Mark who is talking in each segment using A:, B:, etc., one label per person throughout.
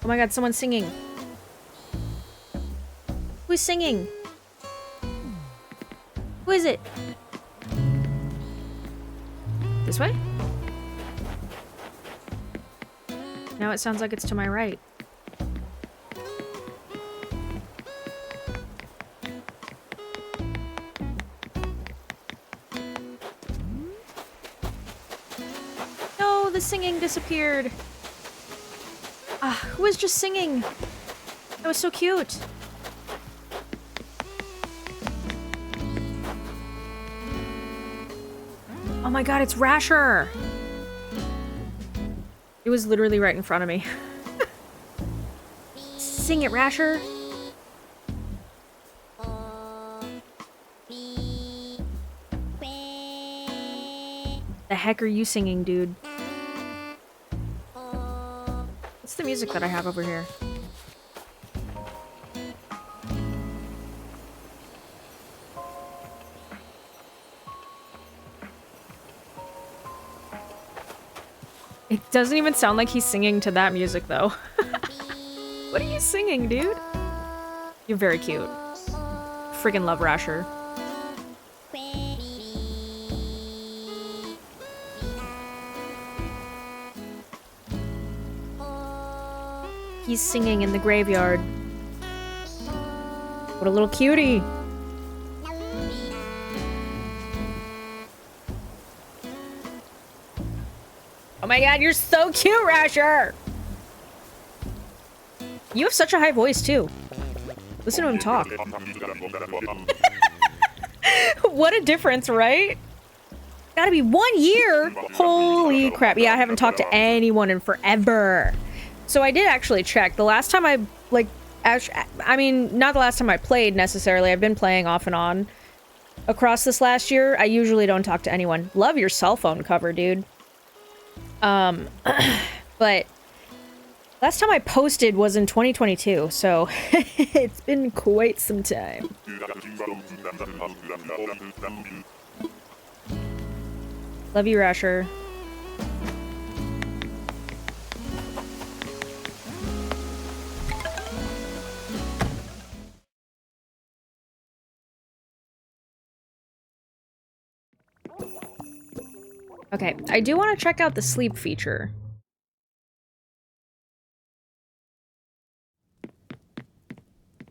A: Oh my god, someone's singing. Who's singing? Who is it? This way? Now it sounds like it's to my right. No, the singing disappeared. Ah, who was just singing? That was so cute. Oh my god, it's Rasher! It was literally right in front of me. Sing it, Rasher! The heck are you singing, dude? What's the music that I have over here? It doesn't even sound like he's singing to that music, though. What are you singing, dude? You're very cute. Friggin' love Rasher. He's singing in the graveyard. What a little cutie. Oh my god, you're so cute, Rasher! You have such a high voice, too. Listen to him talk. What a difference, right? Gotta be 1 year! Holy crap. Yeah, I haven't talked to anyone in forever. So I did actually check. The last time I, I mean, not the last time I played, necessarily. I've been playing off and on. Across this last year, I usually don't talk to anyone. Love your cell phone cover, dude. But last time I posted was in 2022, so it's been quite some time. Love you, Rasher. Okay, I do want to check out the sleep feature.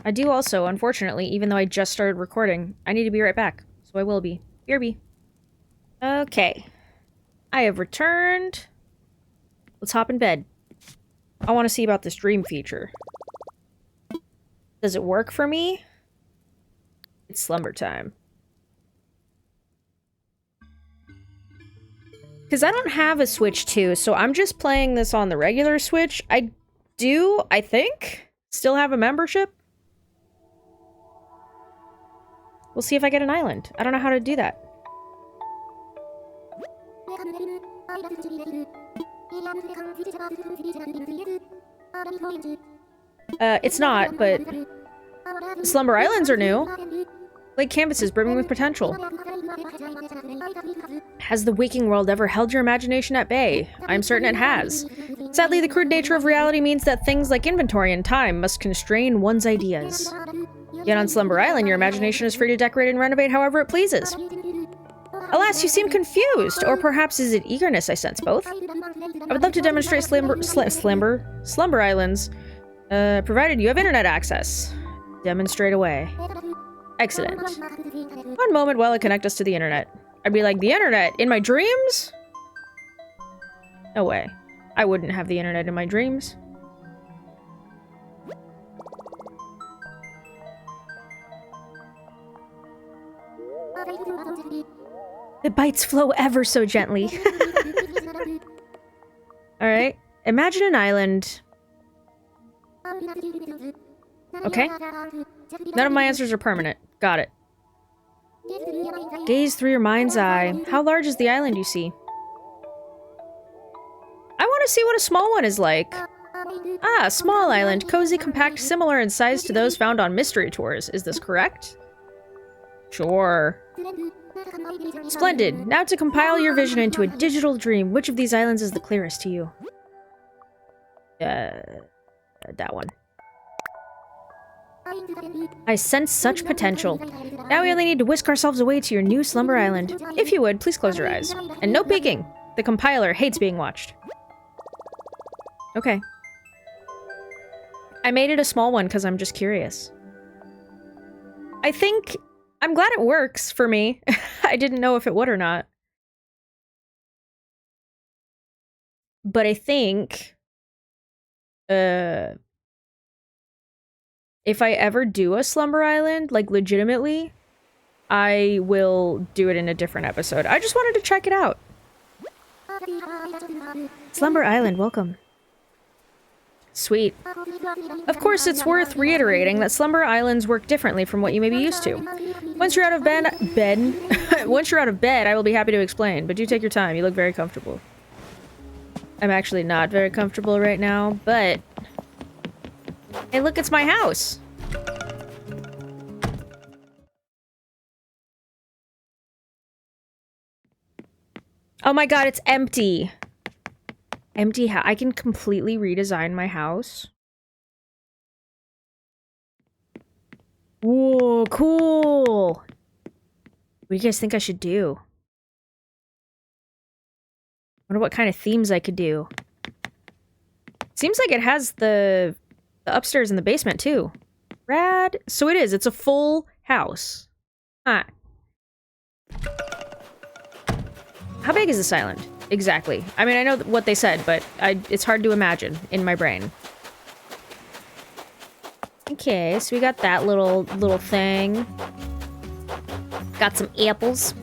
A: I do also, unfortunately, even though I just started recording, I need to be right back, so I will be. BRB. Okay. I have returned. Let's hop in bed. I want to see about this dream feature. Does it work for me? It's slumber time. Because I don't have a Switch 2, so I'm just playing this on the regular Switch. I do, I think, still have a membership. We'll see if I get an island. I don't know how to do that. It's not, but Slumber Islands are new. Lake canvases brimming with potential. Has the waking world ever held your imagination at bay? I'm certain it has. Sadly, the crude nature of reality means that things like inventory and time must constrain one's ideas. Yet on Slumber Island, your imagination is free to decorate and renovate however it pleases. Alas, you seem confused, or perhaps is it eagerness? I sense both. I would love to demonstrate Slumber Islands, provided you have internet access. Demonstrate away. Excellent. One moment while I connect us to the internet. I'd be like, the internet? In my dreams? No way. I wouldn't have the internet in my dreams. The bites flow ever so gently. Alright. Imagine an island. Okay. None of my answers are permanent. Got it. Gaze through your mind's eye. How large is the island you see? I want to see what a small one is like. Ah, small island. Cozy, compact, similar in size to those found on mystery tours. Is this correct? Sure. Splendid. Now to compile your vision into a digital dream, which of these islands is the clearest to you? That one. I sense such potential. Now we only need to whisk ourselves away to your new Slumber Island. If you would, please close your eyes. And no peeking! The compiler hates being watched. Okay. I made it a small one because I'm just curious. I'm glad it works for me. I didn't know if it would or not. But I think... if I ever do a Slumber Island, like legitimately, I will do it in a different episode. I just wanted to check it out. Slumber Island, welcome. Sweet. Of course, it's worth reiterating that Slumber Islands work differently from what you may be used to. Once you're out of once you're out of bed, I will be happy to explain, but do take your time. You look very comfortable. I'm actually not very comfortable right now, but... Hey, look, it's my house! Oh my god, it's empty! Empty house. I can completely redesign my house. Whoa, cool! What do you guys think I should do? Wonder what kind of themes I could do. Seems like it has the upstairs and the basement too. Rad. So it is. It's a full house. Huh. How big is this island? Exactly. I mean, I know what they said, but it's hard to imagine in my brain. Okay, so we got that little thing. Got some apples.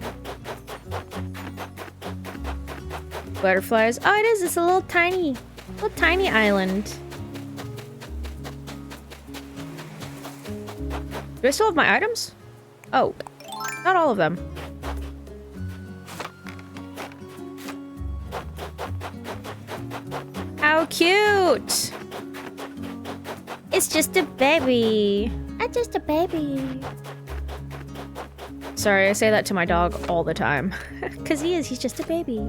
A: Butterflies. Oh, it is. It's a little tiny island. Do I still have my items? Oh, not all of them. How cute! It's just a baby. I'm just a baby. Sorry, I say that to my dog all the time. Because he's just a baby.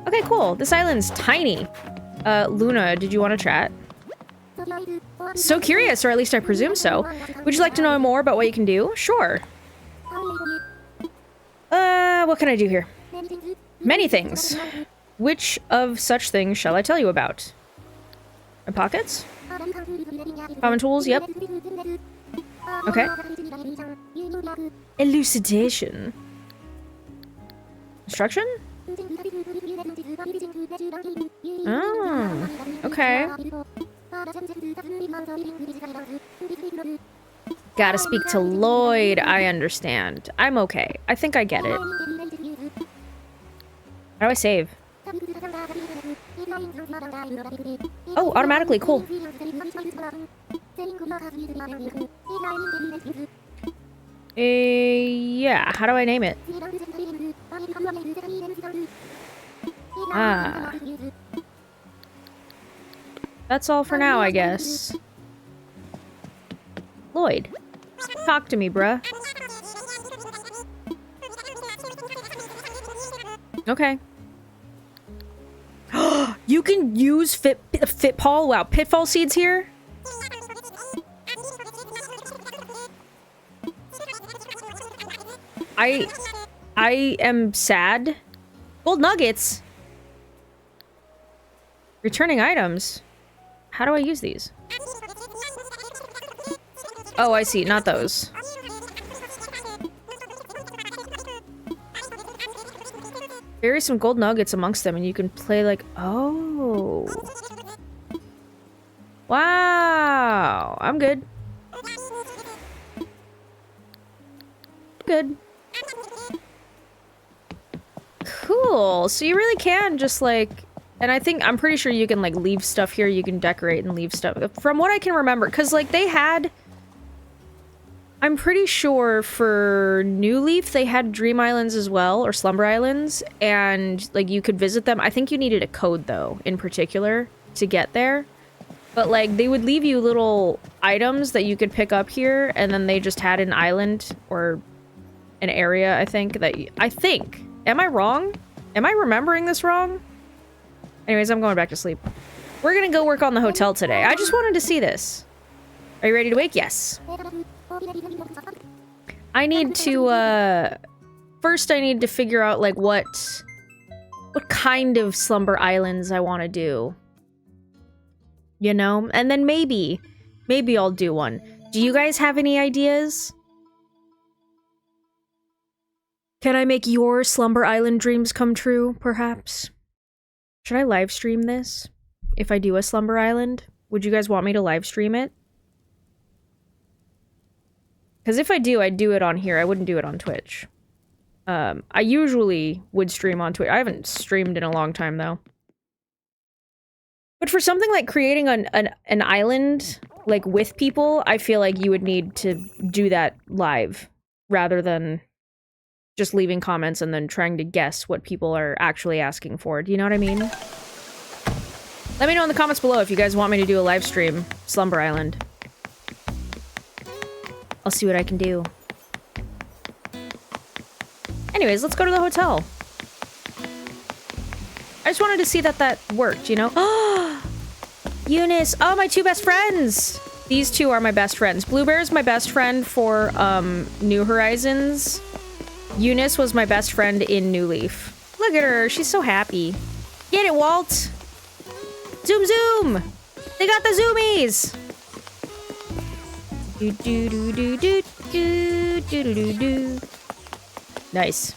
A: Okay, cool. This island's tiny. Luna, did you want to chat? So curious, or at least I presume so. Would you like to know more about what you can do? Sure. What can I do here? Many things. Which of such things shall I tell you about? My pockets? Common tools, yep. Okay. Elucidation. Instruction? Oh, okay. Gotta speak to Lloyd, I understand. I'm okay. I think I get it. How do I save? Oh, automatically, cool. Yeah, how do I name it? Ah. That's all for now, I guess. Lloyd. Talk to me, bruh. Okay. You can use Pitfall. Wow, Pitfall seeds here? I am sad. Gold nuggets. Returning items. How do I use these? Oh, I see. Not those. Bury some gold nuggets amongst them and you can play like... Oh. Wow. I'm good. Good. Cool. So you really can just like... And I'm pretty sure you can like leave stuff here. You can decorate and leave stuff. From what I can remember. Because like they had... I'm pretty sure for New Leaf, they had Dream Islands as well, or Slumber Islands, and, like, you could visit them. I think you needed a code, though, in particular, to get there. But, like, they would leave you little items that you could pick up here, and then they just had an island, or an area, I think, that... I think! Am I wrong? Am I remembering this wrong? Anyways, I'm going back to sleep. We're gonna go work on the hotel today. I just wanted to see this. Are you ready to wake? Yes. I need to, first I need to figure out, like, what kind of slumber islands I want to do. You know? And then maybe I'll do one. Do you guys have any ideas? Can I make your slumber island dreams come true, perhaps? Should I live stream this? If I do a slumber island? Would you guys want me to live stream it? Because if I do, I'd do it on here. I wouldn't do it on Twitch. I usually would stream on Twitch. I haven't streamed in a long time, though. But for something like creating an island, like, with people, I feel like you would need to do that live, rather than just leaving comments and then trying to guess what people are actually asking for. Do you know what I mean? Let me know in the comments below if you guys want me to do a live stream Slumber Island. I'll see what I can do. Anyways, let's go to the hotel. I just wanted to see that worked, you know? Eunice! Oh, my two best friends! These two are my best friends. Bluebear's my best friend for, New Horizons. Eunice was my best friend in New Leaf. Look at her, she's so happy. Get it, Walt! Zoom zoom! They got the zoomies! Do do do do do do do do do. Nice.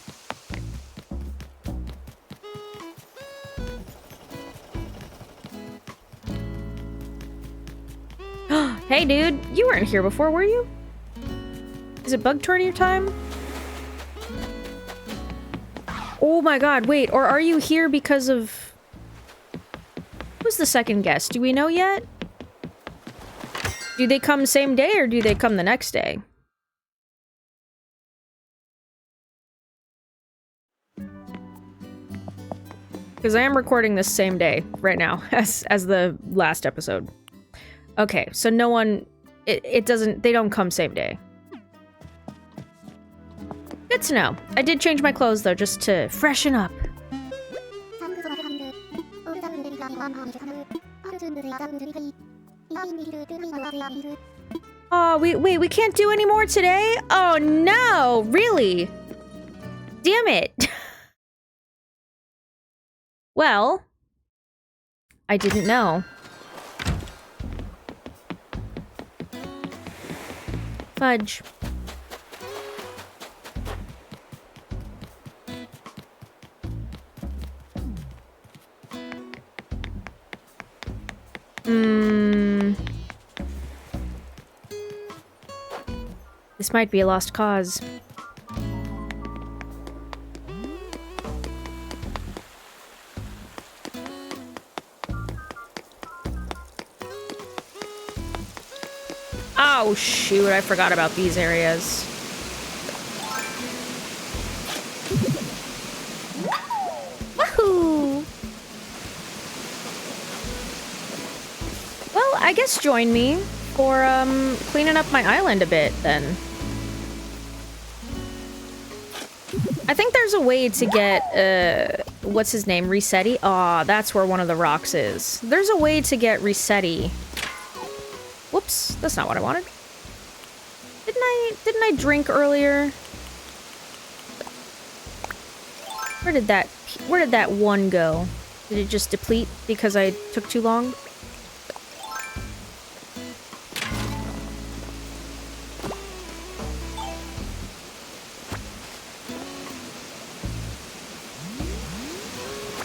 A: Hey dude, you weren't here before, were you? Is it bug tourney time? Oh my god, wait, or are you here because of... Who's the second guest? Do we know yet? Do they come same day or do they come the next day? Because I am recording this same day right now as the last episode. Okay, so no one... It doesn't... They don't come same day. Good to know. I did change my clothes though, just to freshen up. Oh, wait, we can't do any more today? Oh no, really? Damn it. Well, I didn't know. Fudge. This might be a lost cause. Oh shoot, I forgot about these areas. Woohoo! Well, I guess join me for cleaning up my island a bit then. I think there's a way to get what's his name? Resetti? Aw, that's where one of the rocks is. There's a way to get Resetti. Whoops, that's not what I wanted. Didn't I drink earlier? Where did that one go? Did it just deplete because I took too long?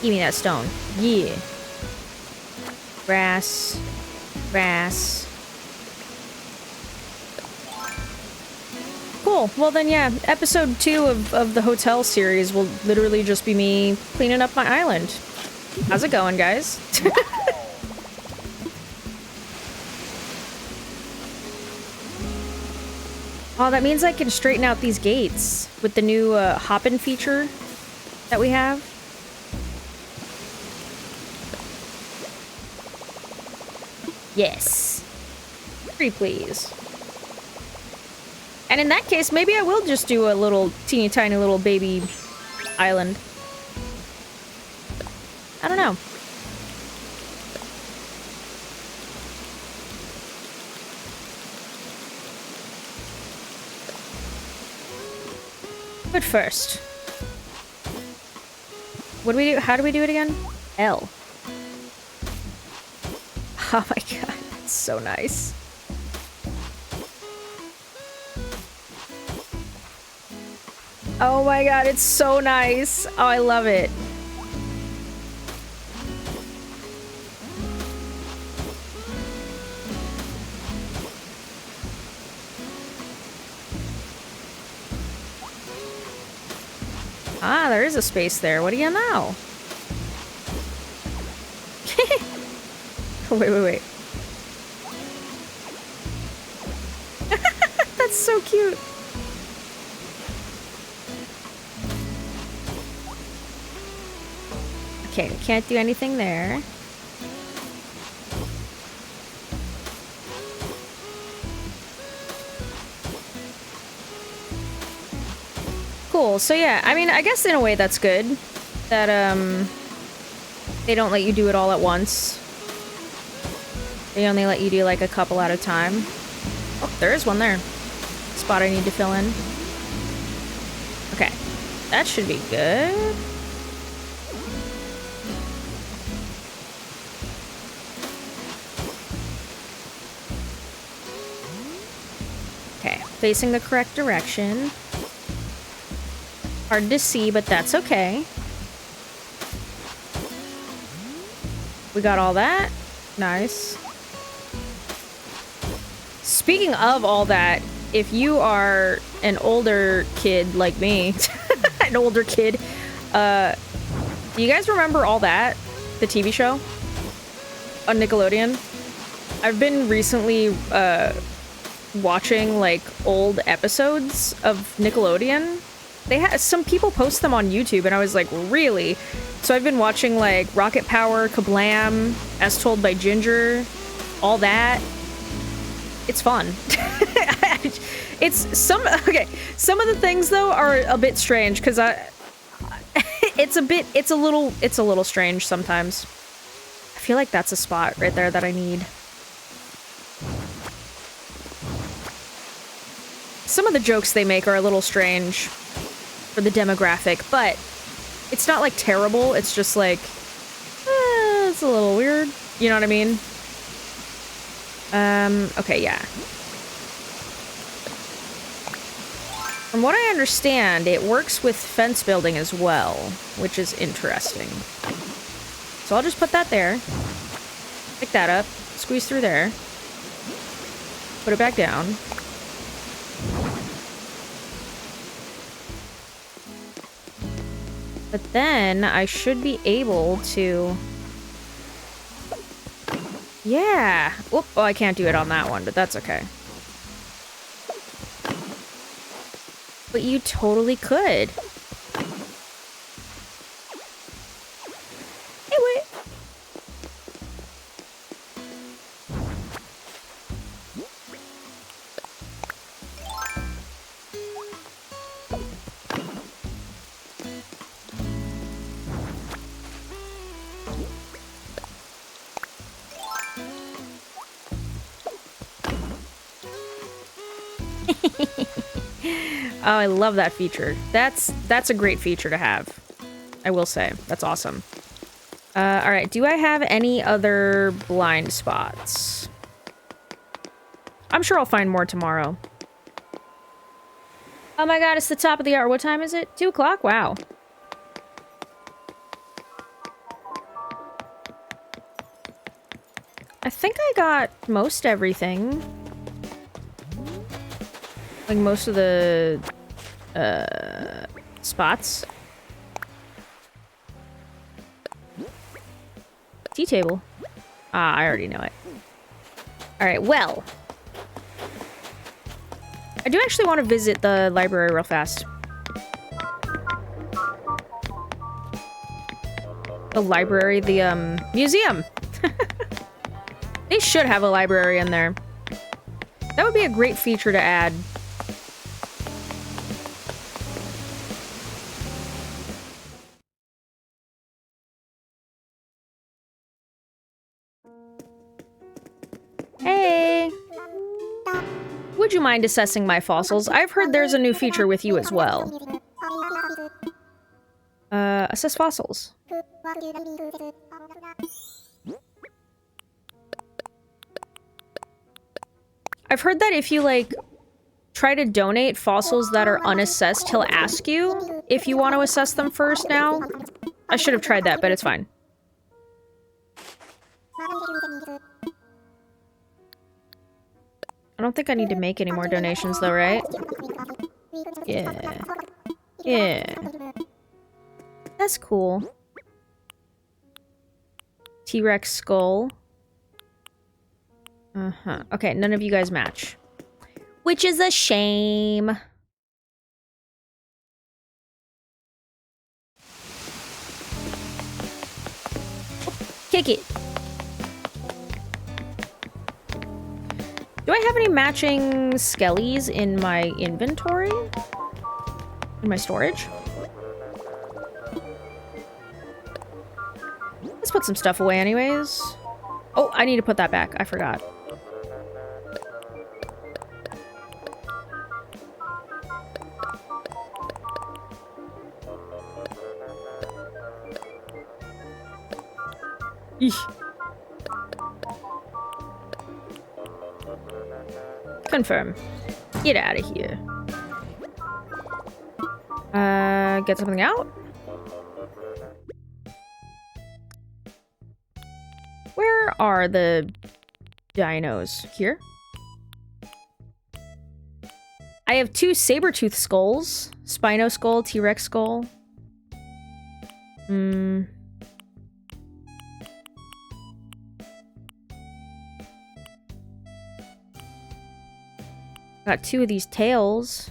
A: Give me that stone. Yeah. Grass. Grass. Cool. Well then, yeah. Episode 2 of the hotel series will literally just be me cleaning up my island. How's it going, guys? Oh, that means I can straighten out these gates with the new hop-in feature that we have. Yes. Free, please. And in that case, maybe I will just do a little teeny tiny little baby island. I don't know. But first, what do we do? How do we do it again? L. Oh my god, that's so nice. Oh my god, it's so nice. Oh, I love it. Ah, there is a space there. What do you know? Wait. That's so cute. Okay, we can't do anything there. Cool. So yeah, I mean, I guess in a way that's good. That, they don't let you do it all at once. They only let you do, like, a couple at a time. Oh, there is one there. Spot I need to fill in. Okay. That should be good. Okay. Facing the correct direction. Hard to see, but that's okay. We got all that. Nice. Speaking of all that, if you are an older kid like me, an older kid, do you guys remember All That? The TV show? On Nickelodeon? I've been recently, watching, like, old episodes of Nickelodeon. They had some people post them on YouTube, and I was like, really? So I've been watching, like, Rocket Power, Kablam, As Told by Ginger, All That. It's fun. It's some of the things though are a bit strange because it's a little strange sometimes. I feel like that's a spot right there that I need. Some of the jokes they make are a little strange for the demographic, but it's not like terrible. It's just like, it's a little weird. You know what I mean? Okay, yeah. From what I understand, it works with fence building as well, which is interesting. So I'll just put that there. Pick that up. Squeeze through there. Put it back down. But then I should be able to... Yeah! Whoop! Oh, I can't do it on that one, but that's okay. But you totally could. Hey, wait! Oh, I love that feature. That's a great feature to have. I will say. That's awesome. Alright, do I have any other blind spots? I'm sure I'll find more tomorrow. Oh my god, it's the top of the hour. What time is it? 2 o'clock? Wow. I think I got most everything. Like most of the spots. Tea table. Ah, I already know it. Alright, well. I do actually want to visit the library real fast. The library, the museum. They should have a library in there. That would be a great feature to add. Hey! Would you mind assessing my fossils? I've heard there's a new feature with you as well. Assess fossils. I've heard that if you, like, try to donate fossils that are unassessed, he'll ask you if you want to assess them first now. I should have tried that, but it's fine. I don't think I need to make any more donations, though, right? Yeah. Yeah. That's cool. T-Rex skull. Uh-huh. Okay, none of you guys match. Which is a shame. Kick it. Do I have any matching skellies in my inventory? In my storage? Let's put some stuff away anyways. Oh, I need to put that back. I forgot. Eesh. Confirm. Get out of here. Get something out? Where are the dinos? Here? I have 2 saber-tooth skulls. Spino skull, T-Rex skull. Got 2 of these tails.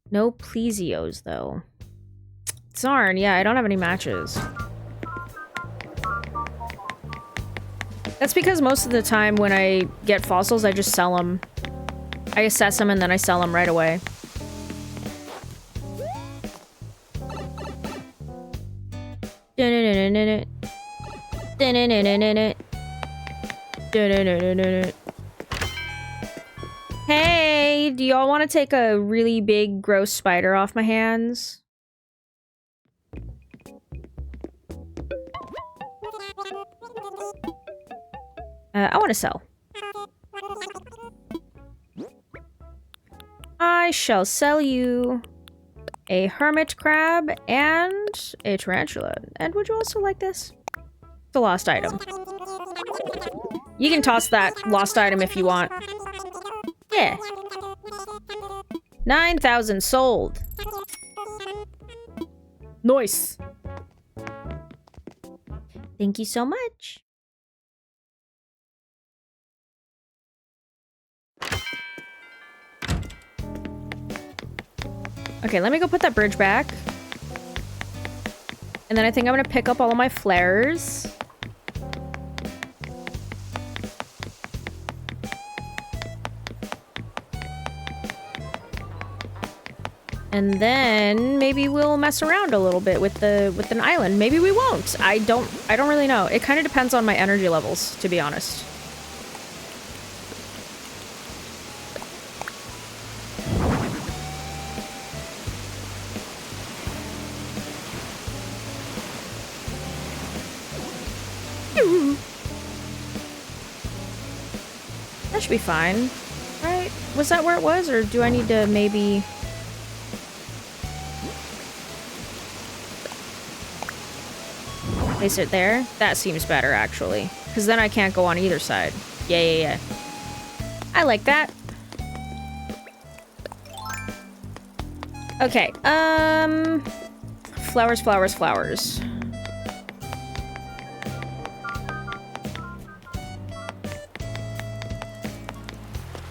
A: No plesios, though. Darn, yeah, I don't have any matches. That's because most of the time when I get fossils, I just sell them. I assess them and then I sell them right away. Hey, do y'all want to take a really big, gross spider off my hands? I want to sell. I shall sell you a hermit crab and a tarantula. And would you also like this? It's a lost item. You can toss that lost item if you want. Yeah. 9,000 sold. Nice. Thank you so much. Okay, let me go put that bridge back. And then I think I'm gonna pick up all of my flares. And then maybe we'll mess around a little bit with an island. Maybe we won't. I don't really know. It kind of depends on my energy levels, to be honest. That should be fine, right? Was that where it was, or do I need to maybe... place it there? That seems better, actually. Because then I can't go on either side. Yeah. I like that. Okay, flowers, flowers, flowers.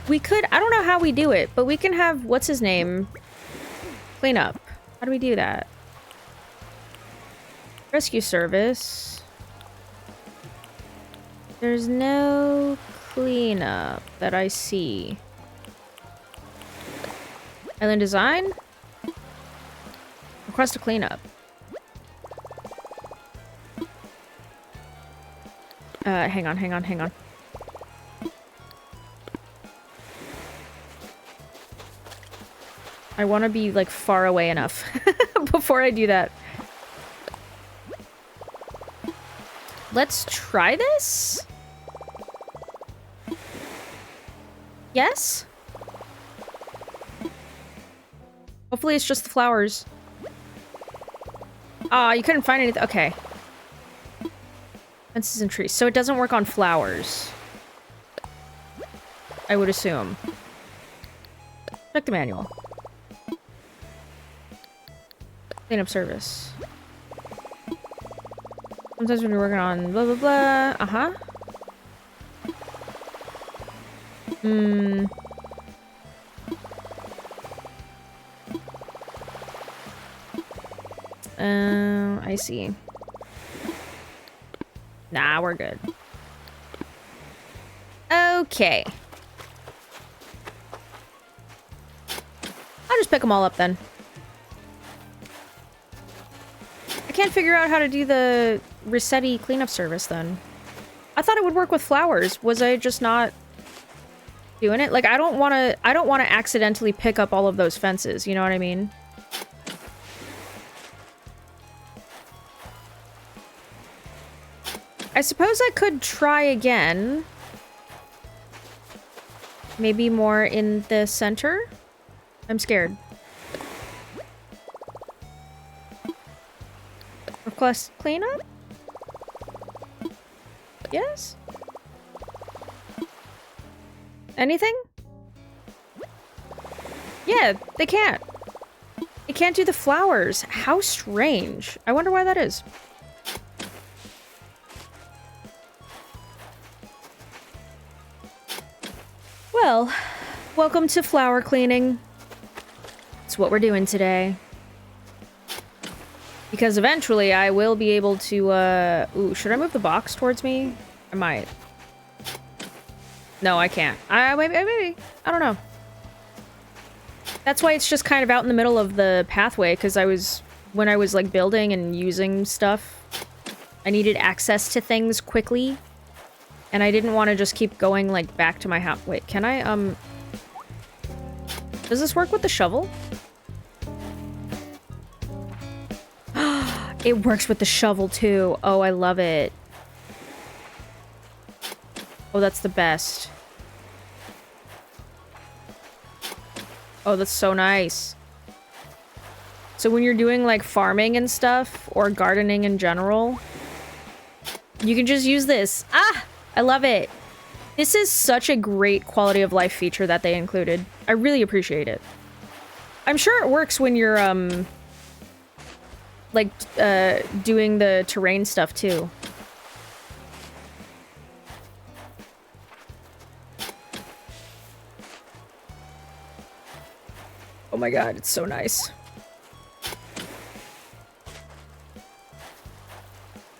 A: We could, I don't know how we do it, but we can have, what's his name? Clean up. How do we do that? Rescue service. There's no cleanup that I see. Island design? Request a cleanup. Hang on. I want to be, like, far away enough before I do that. Let's try this? Yes? Hopefully it's just the flowers. Ah, you couldn't find anything. Okay. Fences and trees. So it doesn't work on flowers. I would assume. Check the manual. Cleanup service. Sometimes when you're working on blah blah blah. Uh-huh. I see. Nah, we're good. Okay. I'll just pick them all up then. I can't figure out how to do the Resetti cleanup service then. I thought it would work with flowers. Was I just not doing it? Like, I don't want to accidentally pick up all of those fences, you know what I mean? I suppose I could try again. Maybe more in the center? I'm scared. Request cleanup? Yes? Anything? Yeah, they can't. They can't do the flowers. How strange. I wonder why that is. Well, welcome to flower cleaning. It's what we're doing today. Because eventually I will be able to, ooh, should I move the box towards me? I might. No, I can't. Maybe. I don't know. That's why it's just kind of out in the middle of the pathway, because when I was, like, building and using stuff, I needed access to things quickly. And I didn't want to just keep going, like, back to my house. Wait, can I, does this work with the shovel? It works with the shovel, too. Oh, I love it. Oh, that's the best. Oh, that's so nice. So when you're doing, like, farming and stuff, or gardening in general, you can just use this. Ah! I love it. This is such a great quality of life feature that they included. I really appreciate it. I'm sure it works when you're, like, doing the terrain stuff, too. Oh my god, it's so nice.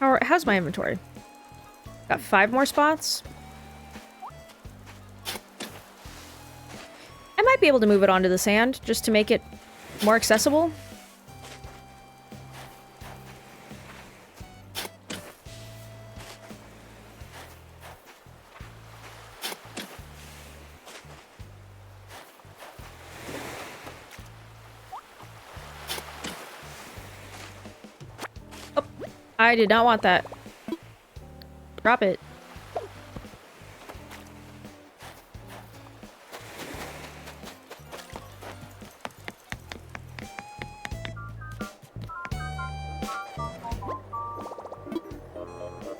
A: How's my inventory? Got 5 more spots? I might be able to move it onto the sand, just to make it more accessible. Oh, I did not want that. Drop it.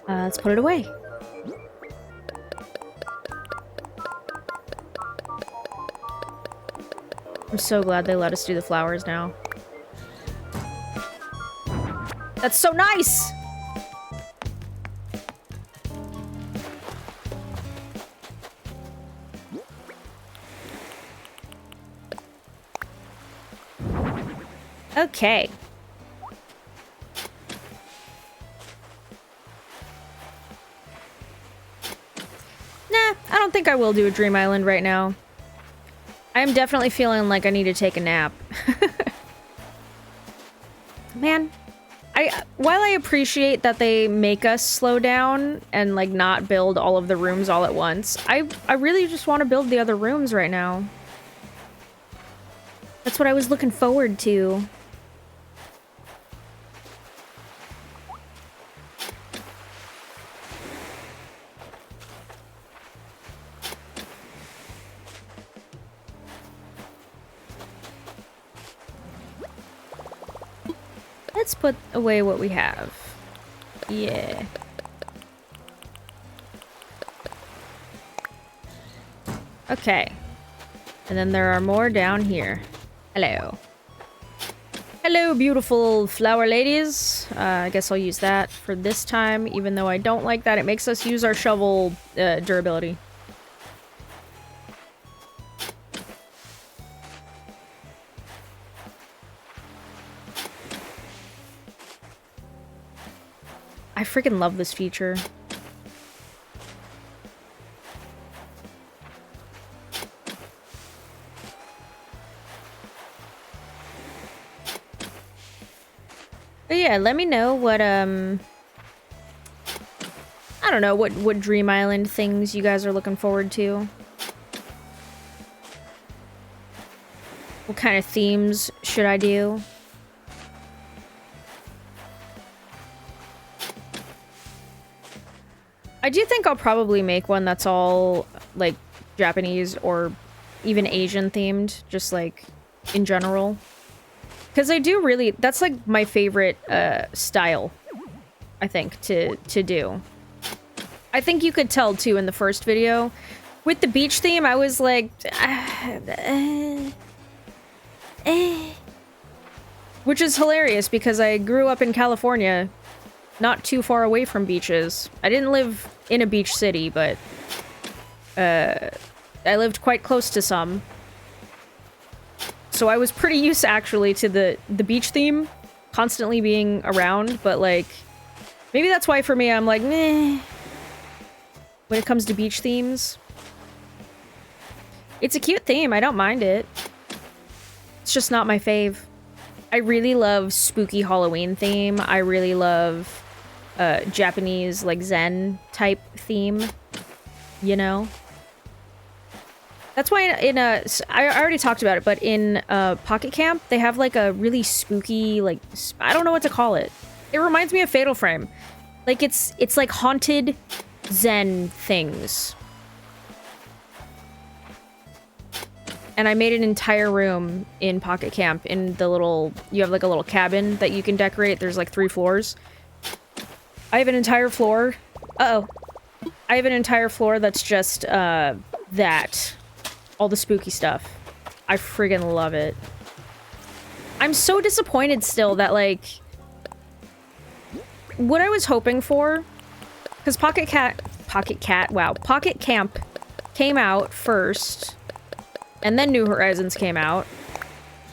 A: Let's put it away. I'm so glad they let us do the flowers now. That's so nice! Okay. Nah, I don't think I will do a Dream Island right now. I'm definitely feeling like I need to take a nap. Man, while I appreciate that they make us slow down and, like, not build all of the rooms all at once, I really just want to build the other rooms right now. That's what I was looking forward to. Let's put away what we have. Yeah. Okay. And then there are more down here. Hello. Hello, beautiful flower ladies. I guess I'll use that for this time, even though I don't like that. It makes us use our shovel durability. I freaking love this feature. But yeah, let me know what, I don't know, what Dream Island things you guys are looking forward to. What kind of themes should I do? I do think I'll probably make one that's all, like, Japanese or even Asian themed, just, like, in general. Because I do really... That's, like, my favorite, style, I think, to do. I think you could tell, too, in the first video. With the beach theme, I was like... Which is hilarious, because I grew up in California, not too far away from beaches. I didn't live in a beach city, but I lived quite close to some. So I was pretty used actually to the beach theme constantly being around, but like maybe that's why for me I'm like meh when it comes to beach themes. It's a cute theme, I don't mind it. It's just not my fave. I really love spooky Halloween theme. I really love Japanese, like, Zen type theme, you know? That's why I already talked about it, but in Pocket Camp, they have, like, a really spooky, like, I don't know what to call it. It reminds me of Fatal Frame. Like, it's like haunted Zen things. And I made an entire room in Pocket Camp in the little... You have, like, a little cabin that you can decorate. There's, like, 3 floors. I have an entire floor... Uh-oh. I have an entire floor that's just, that. All the spooky stuff. I friggin' love it. I'm so disappointed still that, like... What I was hoping for... Because Pocket Camp came out first... And then New Horizons came out.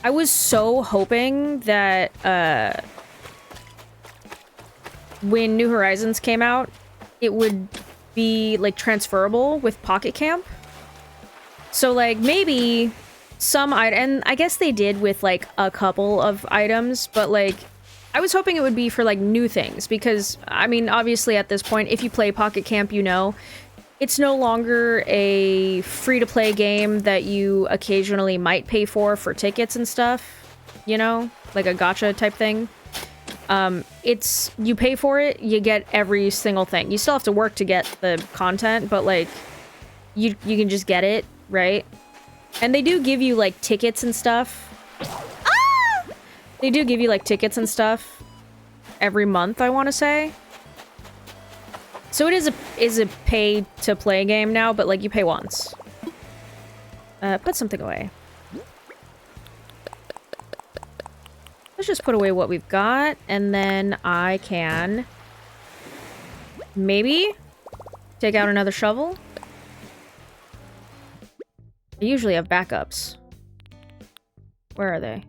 A: I was so hoping that, when New Horizons came out, it would be, like, transferable with Pocket Camp. So, like, maybe some and I guess they did with, like, a couple of items, but, like, I was hoping it would be for, like, new things, because, I mean, obviously at this point, if you play Pocket Camp, you know, it's no longer a free-to-play game that you occasionally might pay for tickets and stuff, you know? Like a gacha type thing. It's... You pay for it, you get every single thing. You still have to work to get the content, but, like, you can just get it, right? And they do give you, like, tickets and stuff. Ah! They do give you, like, tickets and stuff every month, I want to say. So it is a pay-to-play game now, but, like, you pay once. Put something away. Let's just put away what we've got, and then I can... maybe take out another shovel. I usually have backups. Where are they?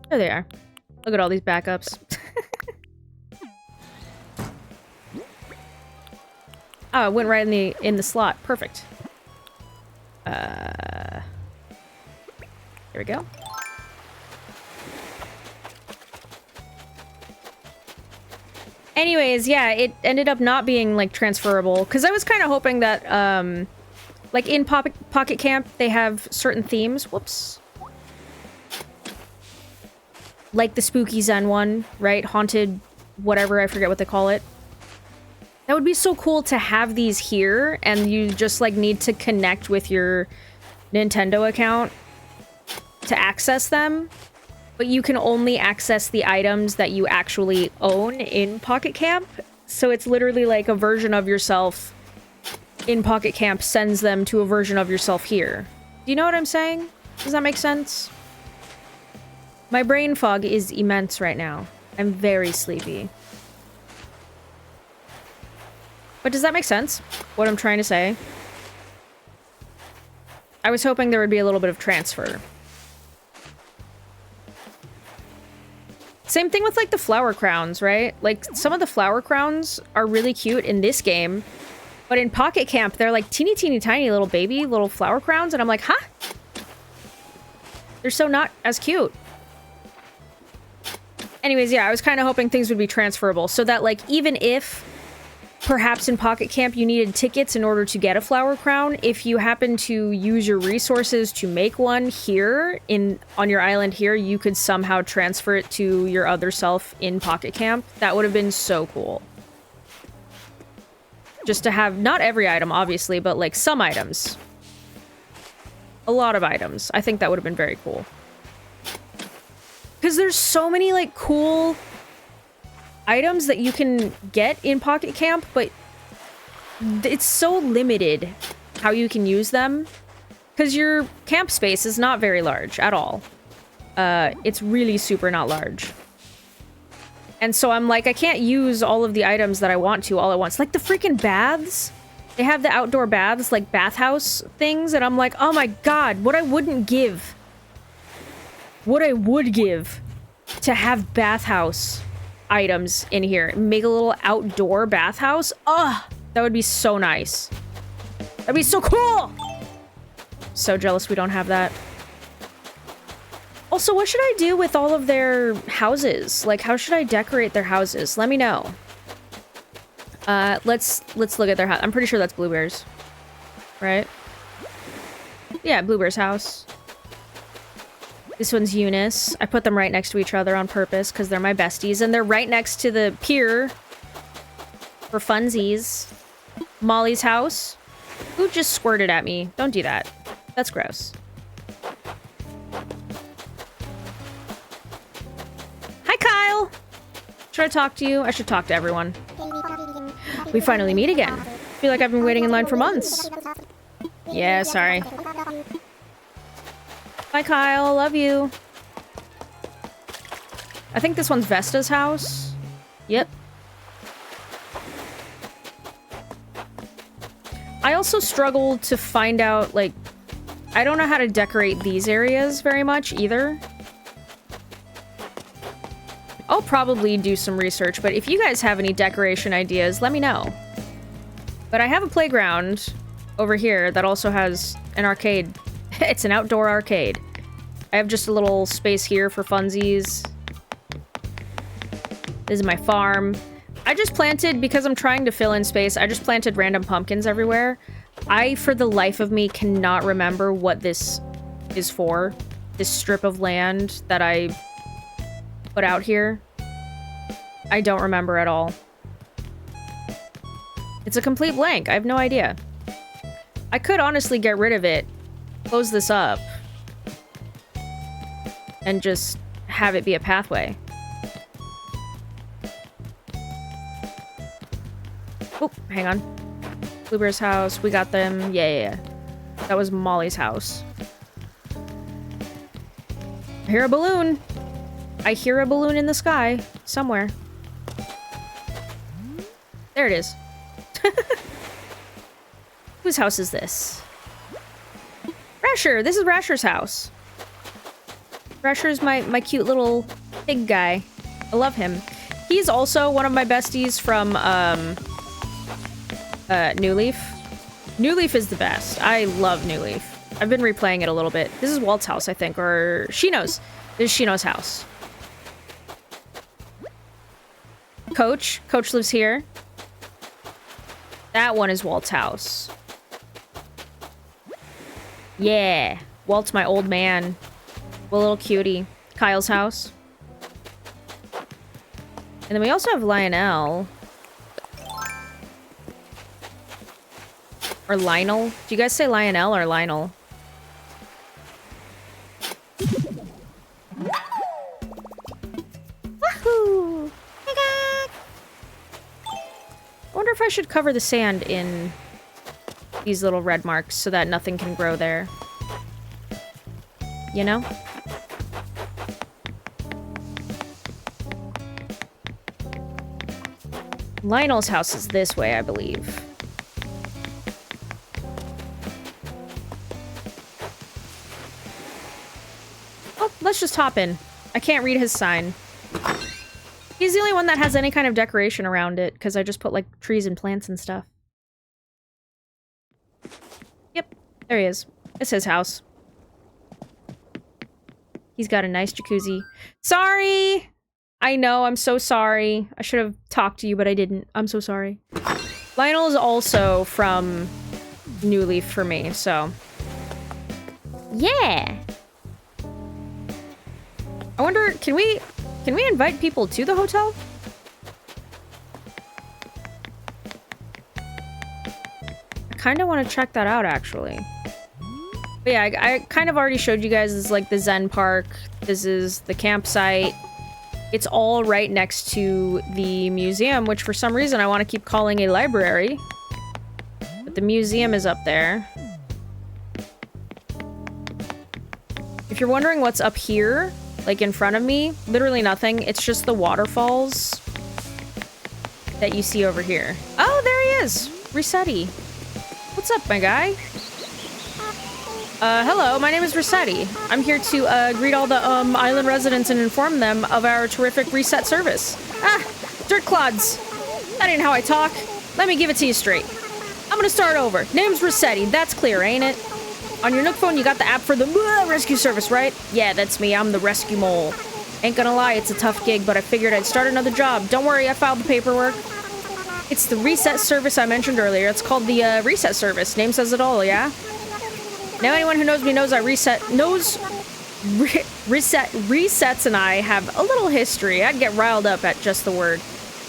A: There they are. Look at all these backups. Oh, it went right in the slot. Perfect. There we go. Anyways, yeah, it ended up not being, like, transferable. Because I was kind of hoping that, Like in Pocket Camp, they have certain themes. Whoops. Like the spooky Zen one, right? Haunted, whatever, I forget what they call it. That would be so cool to have these here, and you just, like, need to connect with your Nintendo account to access them. But you can only access the items that you actually own in Pocket Camp. So it's literally like a version of yourself in Pocket Camp sends them to a version of yourself here. Do you know what I'm saying? Does that make sense? My brain fog is immense right now. I'm very sleepy. But does that make sense? What I'm trying to say? I was hoping there would be a little bit of transfer. Same thing with, like, the flower crowns, right? Like, some of the flower crowns are really cute in this game, but in Pocket Camp, they're, like, teeny, teeny, tiny little baby little flower crowns, and I'm like, huh? They're so not as cute. Anyways, yeah, I was kind of hoping things would be transferable, so that, like, even if perhaps in Pocket Camp you needed tickets in order to get a flower crown, if you happen to use your resources to make one here on your island here, you could somehow transfer it to your other self in Pocket Camp. That would have been so cool. Just to have, not every item, obviously, but, like, some items. A lot of items. I think that would have been very cool. Because there's so many, like, cool items that you can get in Pocket Camp, but it's so limited how you can use them. Because your camp space is not very large at all. It's really super not large. And so I'm like, I can't use all of the items that I want to all at once. Like the freaking baths. They have the outdoor baths, like bathhouse things, and I'm like, oh my god, what I wouldn't give. What I would give to have bathhouse items in here. Make a little outdoor bathhouse. Ugh, that would be so nice. That'd be so cool! So jealous we don't have that. Also, what should I do with all of their houses? Like, how should I decorate their houses? Let me know. Let's look at their house. I'm pretty sure that's Bluebear's. Right? Yeah, Bluebear's house. This one's Eunice. I put them right next to each other on purpose because they're my besties. And they're right next to the pier for funsies. Molly's house. Who just squirted at me? Don't do that. That's gross. Hi, Kyle! Should I talk to you? I should talk to everyone. We finally meet again. Feel like I've been waiting in line for months. Yeah, sorry. Bye, Kyle. Love you. I think this one's Vesta's house. Yep. I also struggle to find out, like... I don't know how to decorate these areas very much, either. I'll probably do some research, but if you guys have any decoration ideas, let me know. But I have a playground over here that also has an arcade. It's an outdoor arcade. I have just a little space here for funsies. This is my farm. I just planted, because I'm trying to fill in space, I just planted random pumpkins everywhere. I, for the life of me, cannot remember what this is for. This strip of land that I put out here. I don't remember at all. It's a complete blank. I have no idea. I could honestly get rid of it, close this up, and just have it be a pathway. Oh, hang on. Bluebear's house. We got them. Yeah. That was Molly's house. I hear a balloon. I hear a balloon in the sky. Somewhere. There it is. Whose house is this? Rasher! This is Rasher's house. Rasher's my cute little pig guy. I love him. He's also one of my besties from, New Leaf. New Leaf is the best. I love New Leaf. I've been replaying it a little bit. This is Walt's house, I think, or Shino's. This is Shino's house. Coach. Coach lives here. That one is Walt's house. Yeah. Walt's my old man. A little cutie. Kyle's house. And then we also have Lionel. Or Lionel. Do you guys say Lionel or Lionel? Wahoo! I wonder if I should cover the sand in these little red marks so that nothing can grow there. You know? Lionel's house is this way, I believe. Oh, let's just hop in. I can't read his sign. He's the only one that has any kind of decoration around it, because I just put, like, trees and plants and stuff. Yep, there he is. It's his house. He's got a nice jacuzzi. Sorry! I know, I'm so sorry. I should have talked to you, but I didn't. I'm so sorry. Lionel is also from New Leaf for me, so... Yeah! I wonder, can we invite people to the hotel? I kind of want to check that out, actually. But yeah, I kind of already showed you guys this is like the Zen Park. This is the campsite. It's all right next to the museum, which for some reason I want to keep calling a library. But the museum is up there. If you're wondering what's up here, like in front of me, literally nothing. It's just the waterfalls that you see over here. Oh, there he is! Rossetti. What's up, my guy? Hello, my name is Rossetti. I'm here to, greet all the, island residents and inform them of our terrific reset service. Ah, dirt clods. That ain't how I talk. Let me give it to you straight. I'm gonna start over. Name's Rossetti, that's clear, ain't it? On your Nook phone, you got the app for the rescue service, right? Yeah, that's me, I'm the rescue mole. Ain't gonna lie, it's a tough gig, but I figured I'd start another job. Don't worry, I filed the paperwork. It's the reset service I mentioned earlier. It's called the, reset service. Name says it all, yeah? Now anyone who knows me knows resets and I have a little history. I'd get riled up at just the word.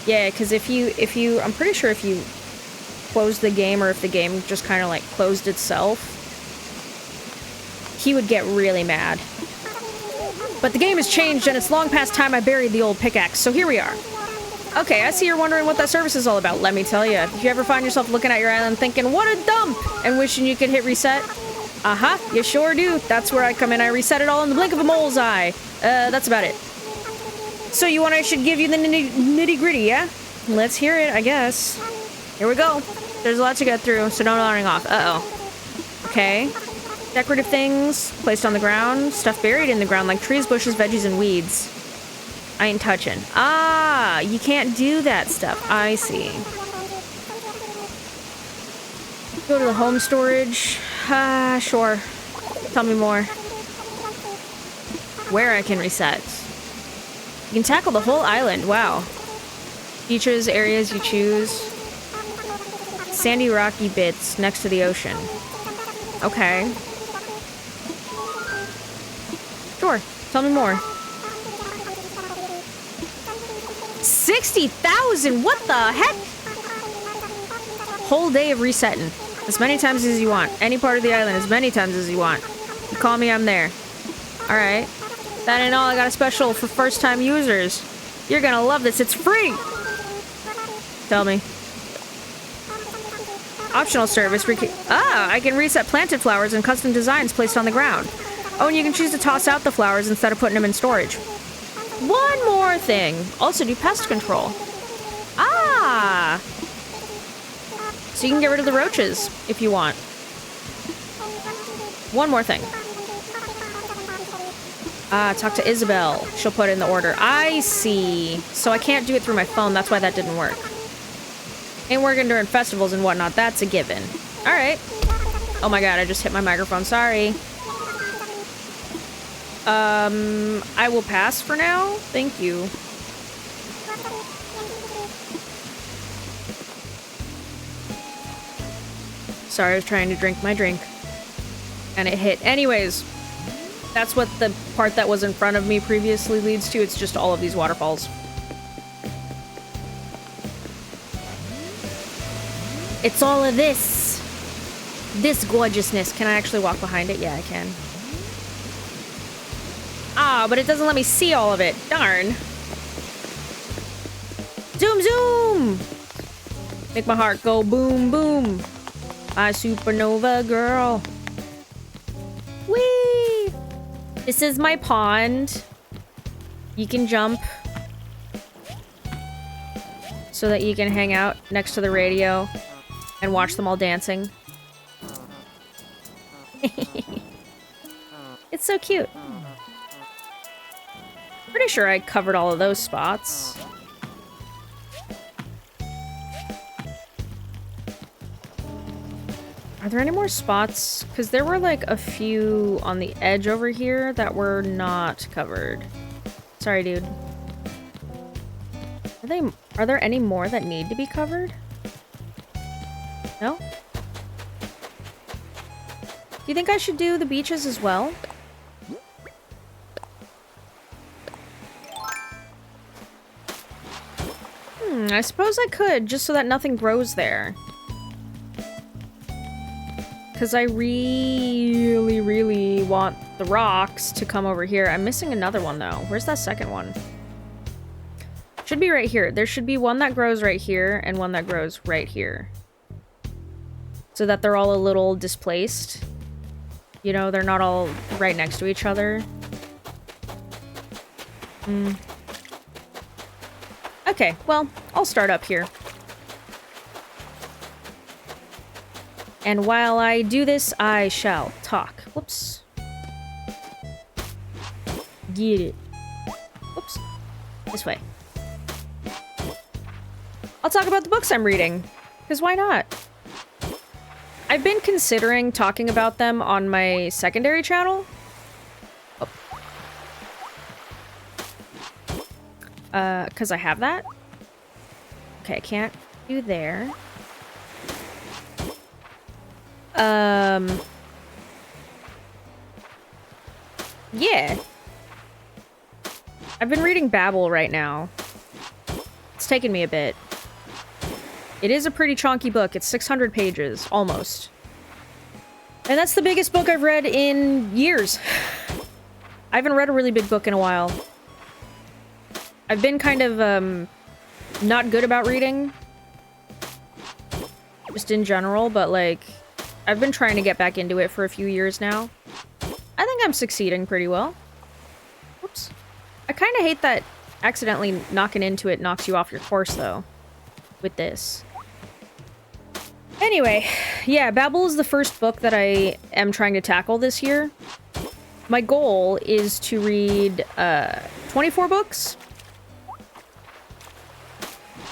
A: Yeah, because if you, I'm pretty sure if you close the game or if the game just kind of like closed itself, he would get really mad. But the game has changed and it's long past time I buried the old pickaxe, so here we are. Okay, I see you're wondering what that service is all about. Let me tell you. If you ever find yourself looking at your island thinking, what a dump, and wishing you could hit reset, uh-huh, you sure do. That's where I come in. I reset it all in the blink of a mole's eye. That's about it. So you want I should give you the nitty-gritty, yeah? Let's hear it, I guess. Here we go. There's a lot to get through, so no nodding off. Uh-oh. Okay. Decorative things placed on the ground. Stuff buried in the ground like trees, bushes, veggies, and weeds. I ain't touching. Ah, you can't do that stuff. I see. Go to the home storage. Sure. Tell me more. Where I can reset. You can tackle the whole island. Wow. Features, areas you choose. Sandy, rocky bits next to the ocean. Okay. Sure. Tell me more. 60,000! What the heck? Whole day of resetting. As many times as you want. Any part of the island, as many times as you want. You call me, I'm there. Alright. That ain't all. I got a special for first-time users. You're gonna love this. It's free! Tell me. Optional service. I can reset planted flowers and custom designs placed on the ground. Oh, and you can choose to toss out the flowers instead of putting them in storage. One more thing. Also do pest control. Ah! So you can get rid of the roaches if you want. One more thing. Talk to Isabel. She'll put in the order. I see. So I can't do it through my phone. That's why that didn't work. Ain't working during festivals and whatnot. That's a given. Alright. Oh my god, I just hit my microphone. Sorry. I will pass for now. Thank you. Sorry, I was trying to drink my drink. And it hit. Anyways, that's what the part that was in front of me previously leads to. It's just all of these waterfalls. It's all of this. This gorgeousness. Can I actually walk behind it? Yeah, I can. Ah, but it doesn't let me see all of it. Darn. Zoom, zoom! Make my heart go boom, boom. My supernova girl. Whee! This is my pond. You can jump. So that you can hang out next to the radio and watch them all dancing. It's so cute. Pretty sure I covered all of those spots. Are there any more spots? Because there were like a few on the edge over here that were not covered. Sorry, dude. Are there any more that need to be covered? No? Do you think I should do the beaches as well? I suppose I could, just so that nothing grows there. Because I really, really want the rocks to come over here. I'm missing another one, though. Where's that second one? Should be right here. There should be one that grows right here and one that grows right here. So that they're all a little displaced. You know, they're not all right next to each other. Okay, well, I'll start up here. And while I do this, I shall talk. Whoops. Get it. Whoops. This way. I'll talk about the books I'm reading. Because why not? I've been considering talking about them on my secondary channel. Because I have that. Okay, I can't do there. Yeah. I've been reading Babel right now. It's taken me a bit. It is a pretty chonky book. It's 600 pages, almost. And that's the biggest book I've read in years. I haven't read a really big book in a while. I've been kind of, not good about reading. Just in general, but, like, I've been trying to get back into it for a few years now. I think I'm succeeding pretty well. Whoops. I kind of hate that accidentally knocking into it knocks you off your course, though. With this. Anyway, yeah, Babel is the first book that I am trying to tackle this year. My goal is to read, 24 books.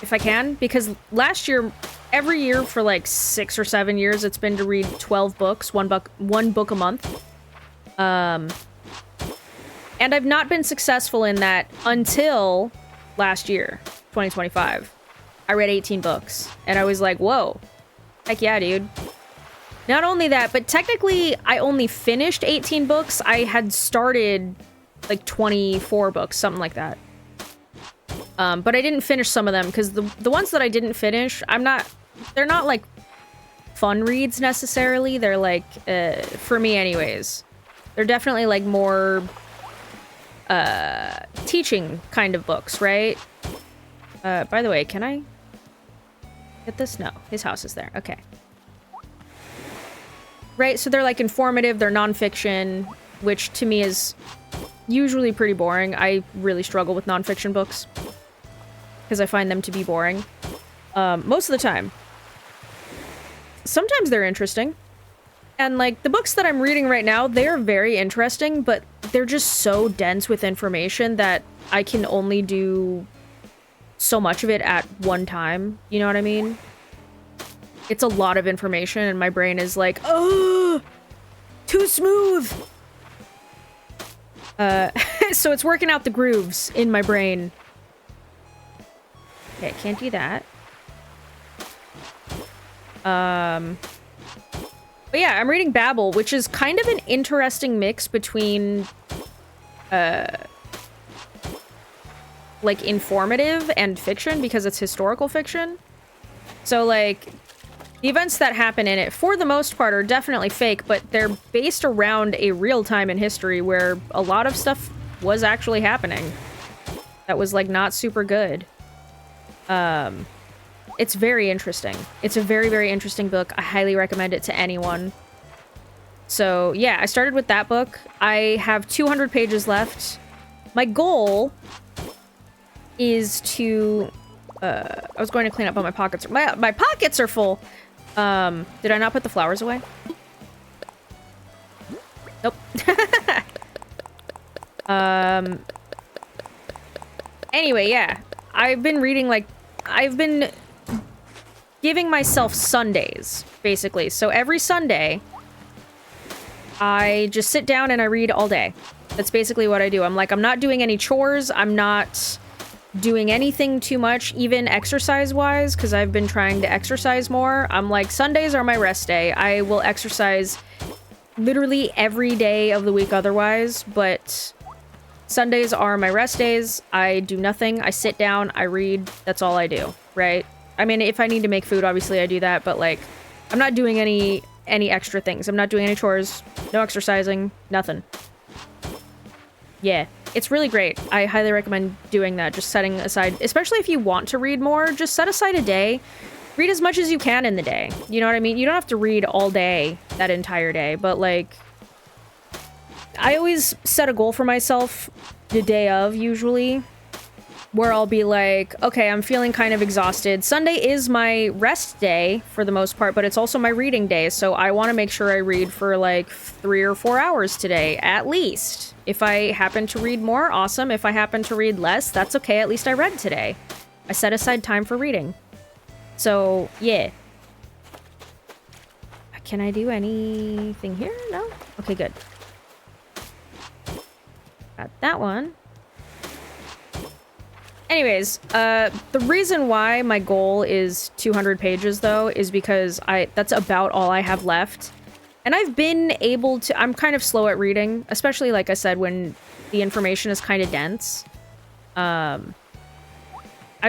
A: If I can, because last year, every year for like 6 or 7 years, it's been to read 12 books, one book a month. And I've not been successful in that until last year, 2025. I read 18 books, and I was like, whoa, heck yeah, dude. Not only that, but technically, I only finished 18 books. I had started like 24 books, something like that. But I didn't finish some of them because the ones that I didn't finish, they're not like fun reads necessarily. They're like, for me anyways, they're definitely like more, teaching kind of books, right? By the way, can I get this? No, his house is there. Okay. Right, so they're like informative, they're nonfiction, which to me is usually pretty boring. I really struggle with nonfiction books. Because I find them to be boring. Most of the time. Sometimes they're interesting. And, like, the books that I'm reading right now, they're very interesting, but they're just so dense with information that I can only do so much of it at one time. You know what I mean? It's a lot of information, and my brain is like, oh, too smooth! So it's working out the grooves in my brain. Okay, can't do that. But But yeah, I'm reading Babel, which is kind of an interesting mix between, like, informative and fiction, because it's historical fiction. So, like, the events that happen in it, for the most part, are definitely fake, but they're based around a real time in history where a lot of stuff was actually happening that was, like, not super good. It's very interesting. It's a very, very interesting book. I highly recommend it to anyone. So, yeah, I started with that book. I have 200 pages left. My goal is to... I was going to clean up all my pockets. My pockets are full! Did I not put the flowers away? Nope. Anyway, yeah. I've been reading, like... I've been giving myself Sundays, basically. So every Sunday, I just sit down and I read all day. That's basically what I do. I'm like, I'm not doing any chores. I'm not doing anything too much, even exercise-wise, because I've been trying to exercise more. I'm like, Sundays are my rest day. I will exercise literally every day of the week otherwise, but Sundays are my rest days. I do nothing. I sit down, I read. That's all I do, right? I mean, if I need to make food, obviously I do that, but, like, I'm not doing any extra things. I'm not doing any chores, no exercising, nothing. Yeah, it's really great. I highly recommend doing that, just setting aside, especially if you want to read more, just set aside a day. Read as much as you can in the day. You know what I mean? You don't have to read all day, that entire day, but, like, I always set a goal for myself the day of, usually, where I'll be like, okay, I'm feeling kind of exhausted. Sunday is my rest day for the most part, but it's also my reading day, so I want to make sure I read for like 3 or 4 hours today, at least. If I happen to read more, awesome. If I happen to read less, that's okay. At least I read today. I set aside time for reading. So, yeah. Can I do anything here? No? Okay, good. Got that one. Anyways, the reason why my goal is 200 pages, though, is because that's about all I have left. And I've been able to... I'm kind of slow at reading, especially, like I said, when the information is kind of dense. I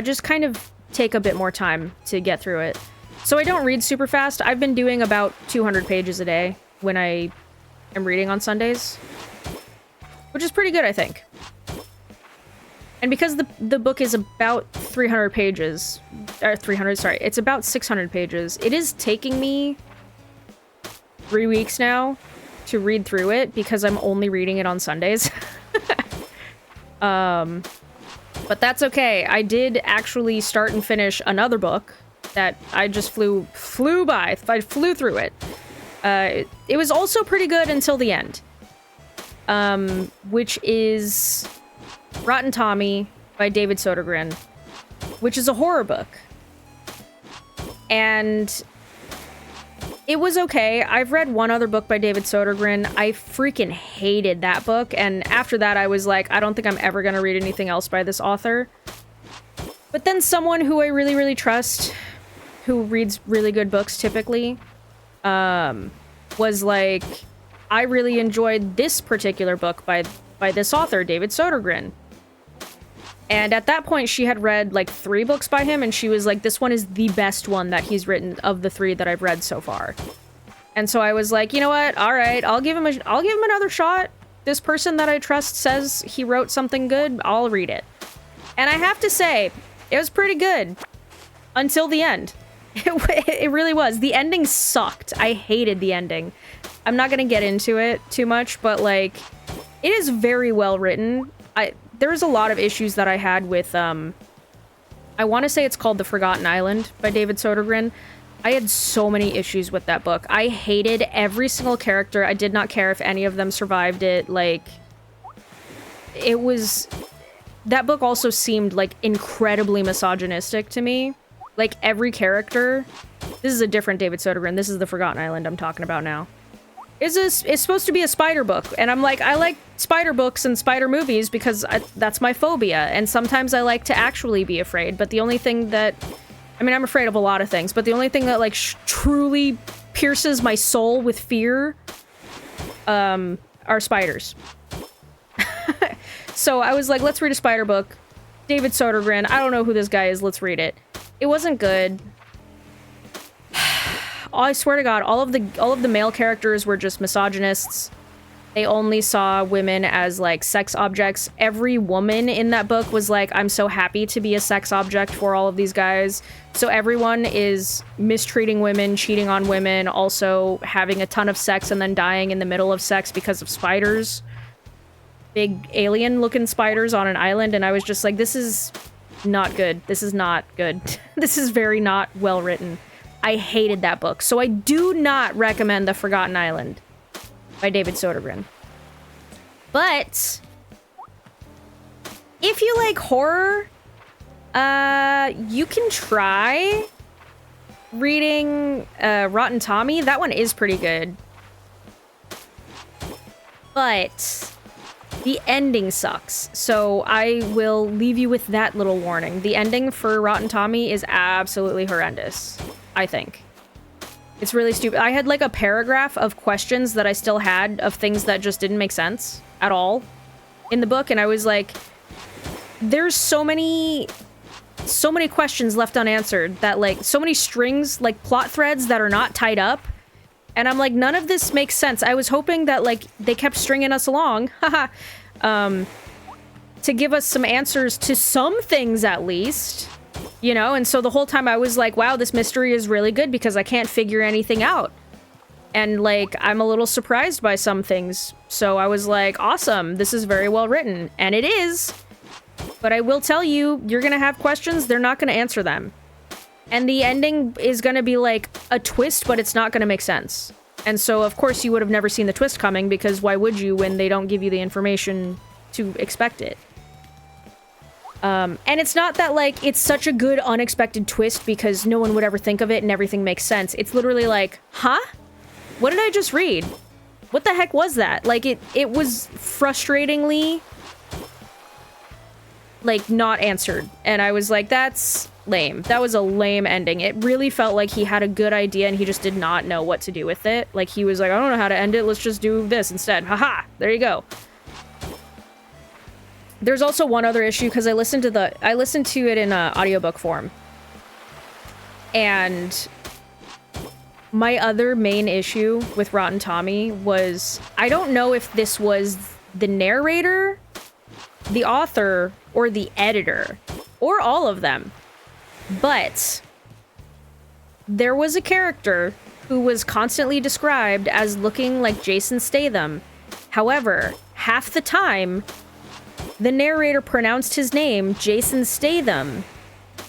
A: just kind of take a bit more time to get through it. So I don't read super fast. I've been doing about 200 pages a day when I am reading on Sundays. Which is pretty good, I think. And because the book is about 300 pages, or 300, sorry, it's about 600 pages, it is taking me 3 weeks now to read through it because I'm only reading it on Sundays. But that's okay. I did actually start and finish another book that I just flew by. I flew through it. It was also pretty good until the end. Which is Rotten Tommy by David Sodergren, which is a horror book. And it was okay. I've read one other book by David Sodergren. I freaking hated that book. And after that, I was like, I don't think I'm ever going to read anything else by this author. But then someone who I really, really trust, who reads really good books typically, was like, I really enjoyed this particular book by this author, David Sodergren. And at that point, she had read like 3 books by him, and she was like, this one is the best one that he's written of the 3 that I've read so far. And so I was like, you know what? All right, I'll give him another shot. This person that I trust says he wrote something good. I'll read it. And I have to say, it was pretty good until the end. It really was. The ending sucked. I hated the ending. I'm not gonna get into it too much, but, like, it is very well written. There's a lot of issues that I had with, I want to say it's called The Forgotten Island by David Sodergren. I had so many issues with that book. I hated every single character. I did not care if any of them survived it. Like, it was... That book also seemed, like, incredibly misogynistic to me. Like, every character... This is a different David Sodergren. This is The Forgotten Island I'm talking about now. It's supposed to be a spider book, and I'm like, I like spider books and spider movies because that's my phobia, and sometimes I like to actually be afraid, but the only thing that... I mean, I'm afraid of a lot of things, but the only thing that, like, truly pierces my soul with fear are spiders. So I was like, let's read a spider book. David Sodergren. I don't know who this guy is. Let's read it. It wasn't good. I swear to God, all of the male characters were just misogynists. They only saw women as, like, sex objects. Every woman in that book was like, I'm so happy to be a sex object for all of these guys. So everyone is mistreating women, cheating on women, also having a ton of sex and then dying in the middle of sex because of spiders. Big alien-looking spiders on an island, and I was just like, this is not good. This is not good. This is very not well written. I hated that book. So I do not recommend The Forgotten Island by David Sodergren. But if you like horror, you can try reading Rotten Tommy. That one is pretty good. But the ending sucks. So I will leave you with that little warning. The ending for Rotten Tommy is absolutely horrendous, I think. It's really stupid. I had like a paragraph of questions that I still had of things that just didn't make sense at all in the book, and I was like, there's so many questions left unanswered, that like so many strings, like plot threads that are not tied up, and I'm like, none of this makes sense. I was hoping that like they kept stringing us along to give us some answers to some things at least. You know, and so the whole time I was like, wow, this mystery is really good because I can't figure anything out. And, like, I'm a little surprised by some things. So I was like, awesome, this is very well written. And it is. But I will tell you, you're gonna have questions, they're not gonna answer them. And the ending is gonna be, like, a twist, but it's not gonna make sense. And so, of course, you would have never seen the twist coming, because why would you when they don't give you the information to expect it? And it's not that, like, it's such a good unexpected twist because no one would ever think of it and everything makes sense. It's literally like, huh? What did I just read? What the heck was that? Like, it was frustratingly, like, not answered. And I was like, that's lame. That was a lame ending. It really felt like he had a good idea and he just did not know what to do with it. Like, he was like, I don't know how to end it. Let's just do this instead. Haha! There you go. There's also one other issue, because I listened to it in audiobook form. And my other main issue with Rotten Tommy was, I don't know if this was the narrator, the author, or the editor, or all of them. But there was a character who was constantly described as looking like Jason Statham. However, half the time, the narrator pronounced his name Jason Statham,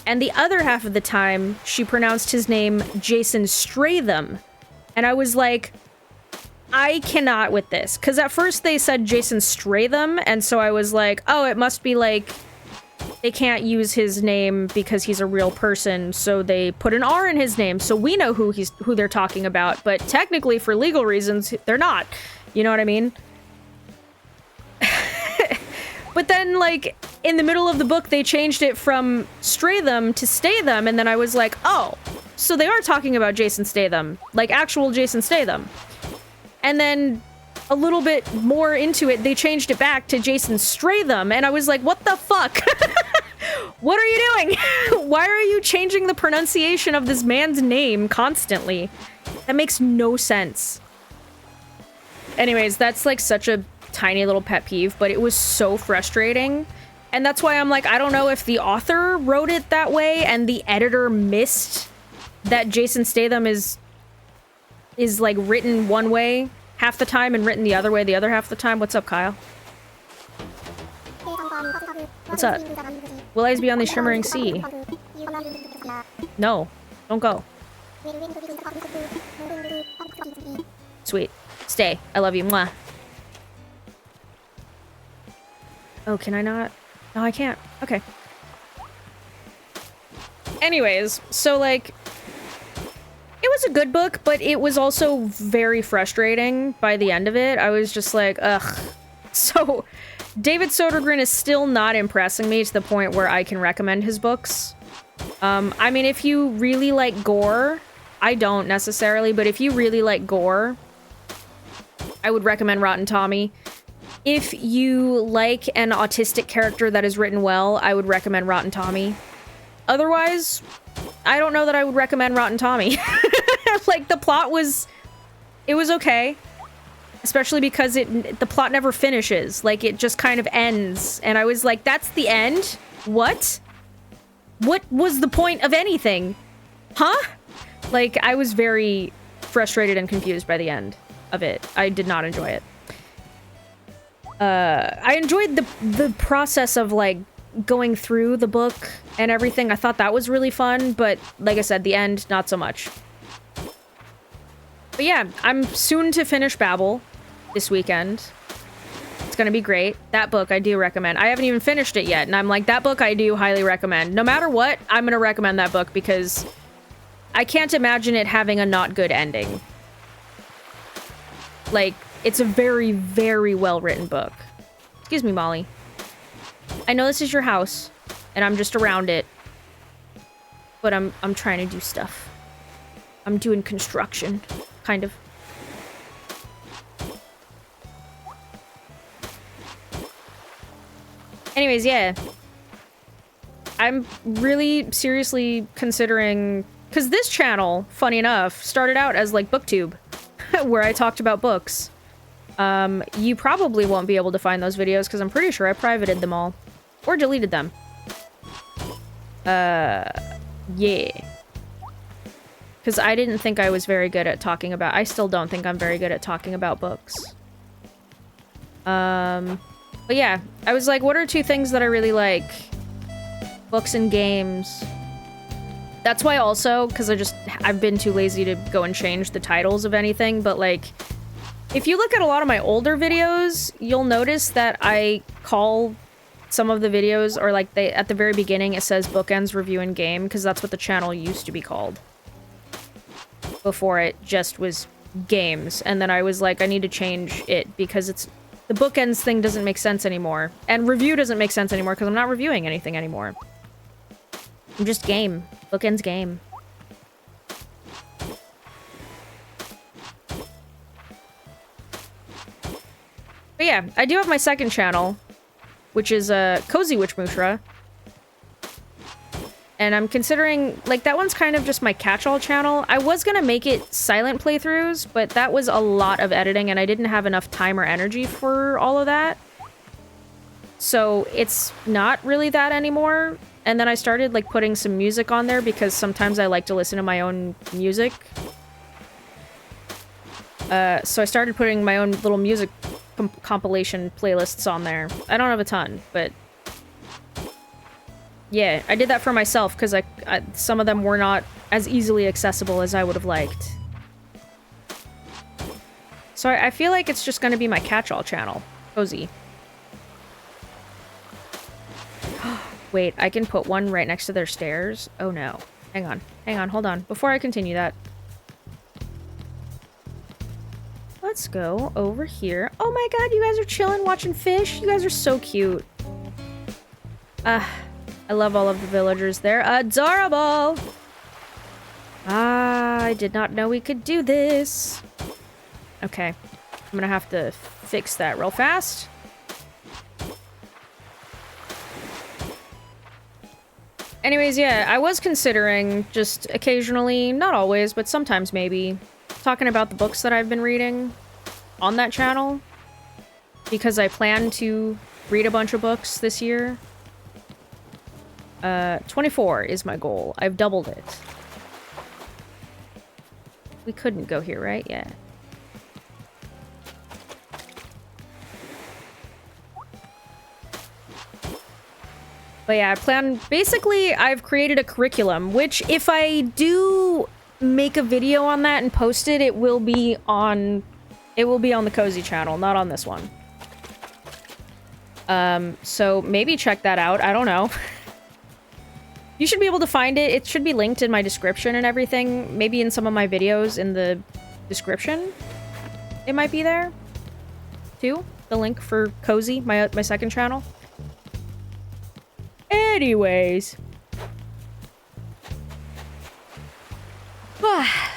A: and the other half of the time, she pronounced his name Jason Stratham. And I was like, I cannot with this. Because at first they said Jason Stratham, and so I was like, oh, it must be like they can't use his name because he's a real person, so they put an R in his name, so we know who they're talking about, but technically for legal reasons, they're not. You know what I mean? But then, like, in the middle of the book, they changed it from Stratham to Statham, and then I was like, oh, so they are talking about Jason Statham, like actual Jason Statham. And then a little bit more into it, they changed it back to Jason Stratham, and I was like, what the fuck? What are you doing? Why are you changing the pronunciation of this man's name constantly? That makes no sense. Anyways, that's like such a tiny little pet peeve, but it was so frustrating. And that's why I'm like, I don't know if the author wrote it that way and the editor missed that Jason Statham is like written one way half the time and written the other way the other half the time. What's up, Kyle? What's up? Will eyes be on the shimmering sea? No, don't go. Sweet. Stay. I love you. Mwah. Oh, can I not? No, I can't. Okay. Anyways, so, like, it was a good book, but it was also very frustrating by the end of it. I was just like, ugh. So, David Sodergren is still not impressing me to the point where I can recommend his books. I mean, if you really like gore, I don't necessarily, but if you really like gore, I would recommend Rotten Tommy. If you like an autistic character that is written well, I would recommend Rotten Tommy. Otherwise, I don't know that I would recommend Rotten Tommy. Like, the plot was... It was okay. Especially because the plot never finishes. Like, it just kind of ends. And I was like, that's the end? What? What was the point of anything? Huh? Like, I was very frustrated and confused by the end of it. I did not enjoy it. I enjoyed the process of, like, going through the book and everything. I thought that was really fun, but like I said, the end, not so much. But yeah, I'm soon to finish Babel this weekend. It's gonna be great. That book I do recommend. I haven't even finished it yet, and I'm like, that book I do highly recommend. No matter what, I'm gonna recommend that book because I can't imagine it having a not good ending. Like, it's a very, very well-written book. Excuse me, Molly. I know this is your house, and I'm just around it. But I'm trying to do stuff. I'm doing construction, kind of. Anyways, yeah. I'm really seriously considering... Because this channel, funny enough, started out as, like, BookTube, where I talked about books. You probably won't be able to find those videos, because I'm pretty sure I privated them all. Or deleted them. Yeah. Because I didn't think I was very good at talking about... I still don't think I'm very good at talking about books. But yeah, I was like, what are two things that I really like? Books and games. That's why also, because I've been too lazy to go and change the titles of anything, but like, if you look at a lot of my older videos, you'll notice that I call some of the videos, or like at the very beginning it says Bookends Review and Game, because that's what the channel used to be called. Before it just was games, and then I was like, I need to change it, because the Bookends thing doesn't make sense anymore. And review doesn't make sense anymore, because I'm not reviewing anything anymore. I'm just game. Bookends game. But yeah, I do have my second channel, which is Cozy Witch Mushra. And I'm considering, like, that one's kind of just my catch-all channel. I was gonna make it silent playthroughs, but that was a lot of editing, and I didn't have enough time or energy for all of that. So it's not really that anymore. And then I started, like, putting some music on there, because sometimes I like to listen to my own music. So I started putting my own little music compilation playlists on there. I don't have a ton, but... yeah, I did that for myself, because some of them were not as easily accessible as I would have liked. So I feel like it's just going to be my catch-all channel. Cozy. Wait, I can put one right next to their stairs? Oh no. Hang on, hold on. Before I continue that. Let's go over here. Oh my god, you guys are chilling watching fish? You guys are so cute. I love all of the villagers. They're adorable! Ah, I did not know we could do this. Okay. I'm gonna have to fix that real fast. Anyways, yeah, I was considering just occasionally, not always, but sometimes maybe, talking about the books that I've been reading on that channel. Because I plan to read a bunch of books this year. 24 is my goal. I've doubled it. We couldn't go here, right? Yeah. But yeah, I plan... basically, I've created a curriculum, which if I do make a video on that and post it, it will be on... it will be on the Cozy channel, not on this one. So maybe check that out. I don't know. You should be able to find it. It should be linked in my description and everything. Maybe in some of my videos in the description. It might be there. Too. The link for Cozy, my second channel. Anyways.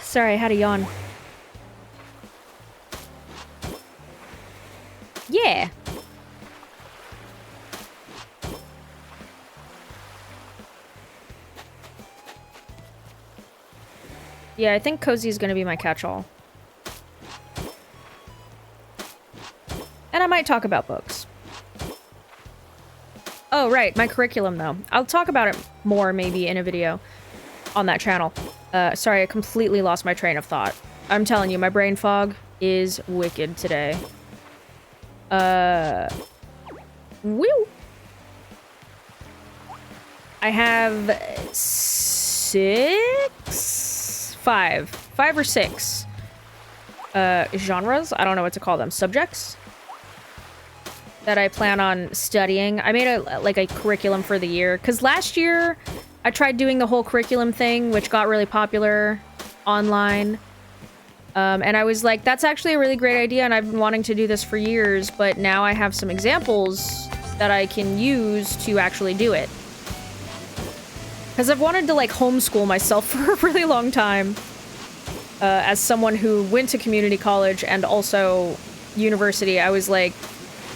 A: Sorry, I had a yawn. Yeah. Yeah, I think cozy is gonna be my catch-all. And I might talk about books. Oh, right, my curriculum, though. I'll talk about it more, maybe, in a video on that channel. Sorry, I completely lost my train of thought. I'm telling you, my brain fog is wicked today. Woo! I have five or six genres. I don't know what to call them. Subjects that I plan on studying. I made a curriculum for the year because last year I tried doing the whole curriculum thing, which got really popular online. And I was like, that's actually a really great idea, and I've been wanting to do this for years, but now I have some examples that I can use to actually do it. Because I've wanted to, like, homeschool myself for a really long time. As someone who went to community college and also university, I was like,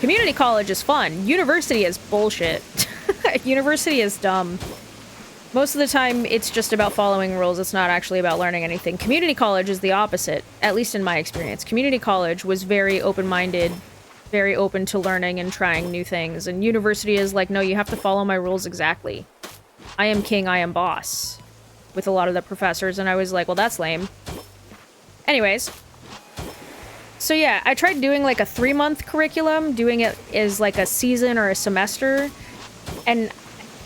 A: community college is fun. University is bullshit. University is dumb. Most of the time, it's just about following rules. It's not actually about learning anything. Community college is the opposite, at least in my experience. Community college was very open-minded, very open to learning and trying new things. And university is like, no, you have to follow my rules exactly. I am king, I am boss. With a lot of the professors, and I was like, well, that's lame. Anyways. So yeah, I tried doing like a 3-month curriculum, doing it as like a season or a semester. And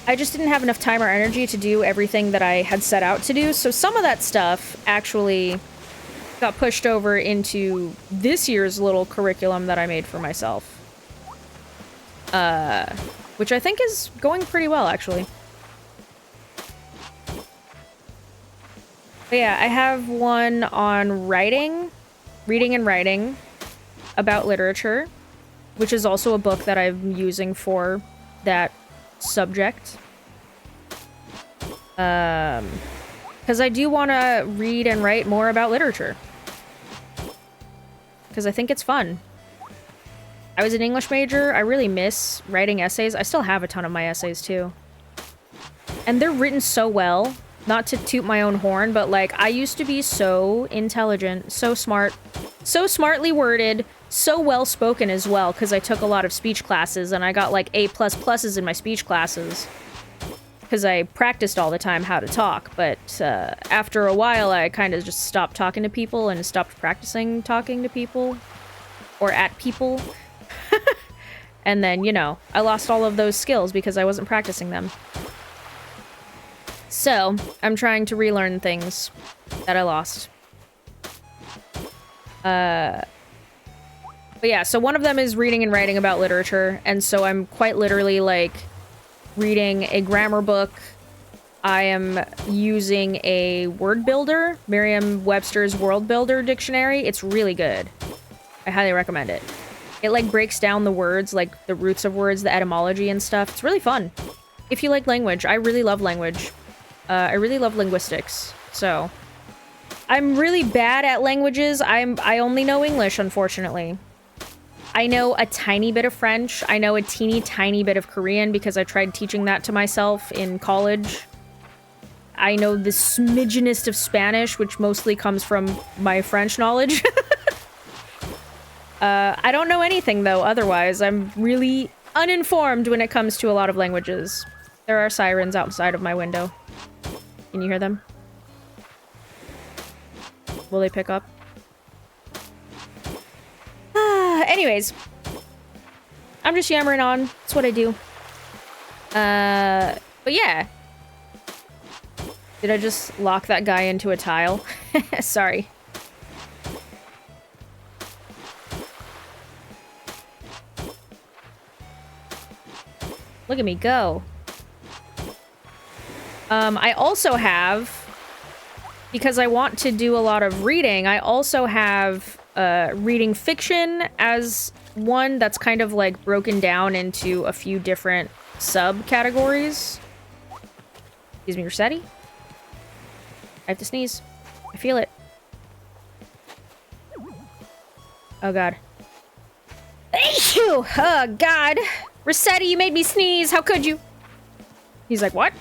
A: I just didn't have enough time or energy to do everything that I had set out to do. So some of that stuff actually got pushed over into this year's little curriculum that I made for myself. Which I think is going pretty well, actually. But yeah, I have one on reading and writing about literature, which is also a book that I'm using for that subject. Because I do want to read and write more about literature. Because I think it's fun. I was an English major. I really miss writing essays. I still have a ton of my essays, too. And they're written so well. Not to toot my own horn, but, like, I used to be so intelligent, so smart, so smartly worded, so well-spoken as well, because I took a lot of speech classes, and I got, like, A++s in my speech classes. Because I practiced all the time how to talk, but after a while, I kind of just stopped talking to people and stopped practicing talking to people. Or at people. And then, you know, I lost all of those skills because I wasn't practicing them. So, I'm trying to relearn things that I lost. But yeah, so one of them is reading and writing about literature, and so I'm quite literally, like, reading a grammar book. I am using a word builder, Merriam-Webster's Word Builder Dictionary. It's really good. I highly recommend it. It, like, breaks down the words, like, the roots of words, the etymology and stuff. It's really fun. If you like language, I really love language. I really love linguistics, so... I'm really bad at languages. I only know English, unfortunately. I know a tiny bit of French. I know a teeny tiny bit of Korean because I tried teaching that to myself in college. I know the smidgenest of Spanish, which mostly comes from my French knowledge. I don't know anything, though, otherwise. I'm really uninformed when it comes to a lot of languages. There are sirens outside of my window. Can you hear them? Will they pick up? Anyways. I'm just yammering on. That's what I do. But yeah. Did I just lock that guy into a tile? Sorry. Look at me go. I also have, because I want to do a lot of reading, I also have reading fiction as one that's kind of like broken down into a few different subcategories. Excuse me, Rossetti? I have to sneeze. I feel it. Oh, God. Ew! Oh, God. Rossetti, you made me sneeze. How could you? He's like, what?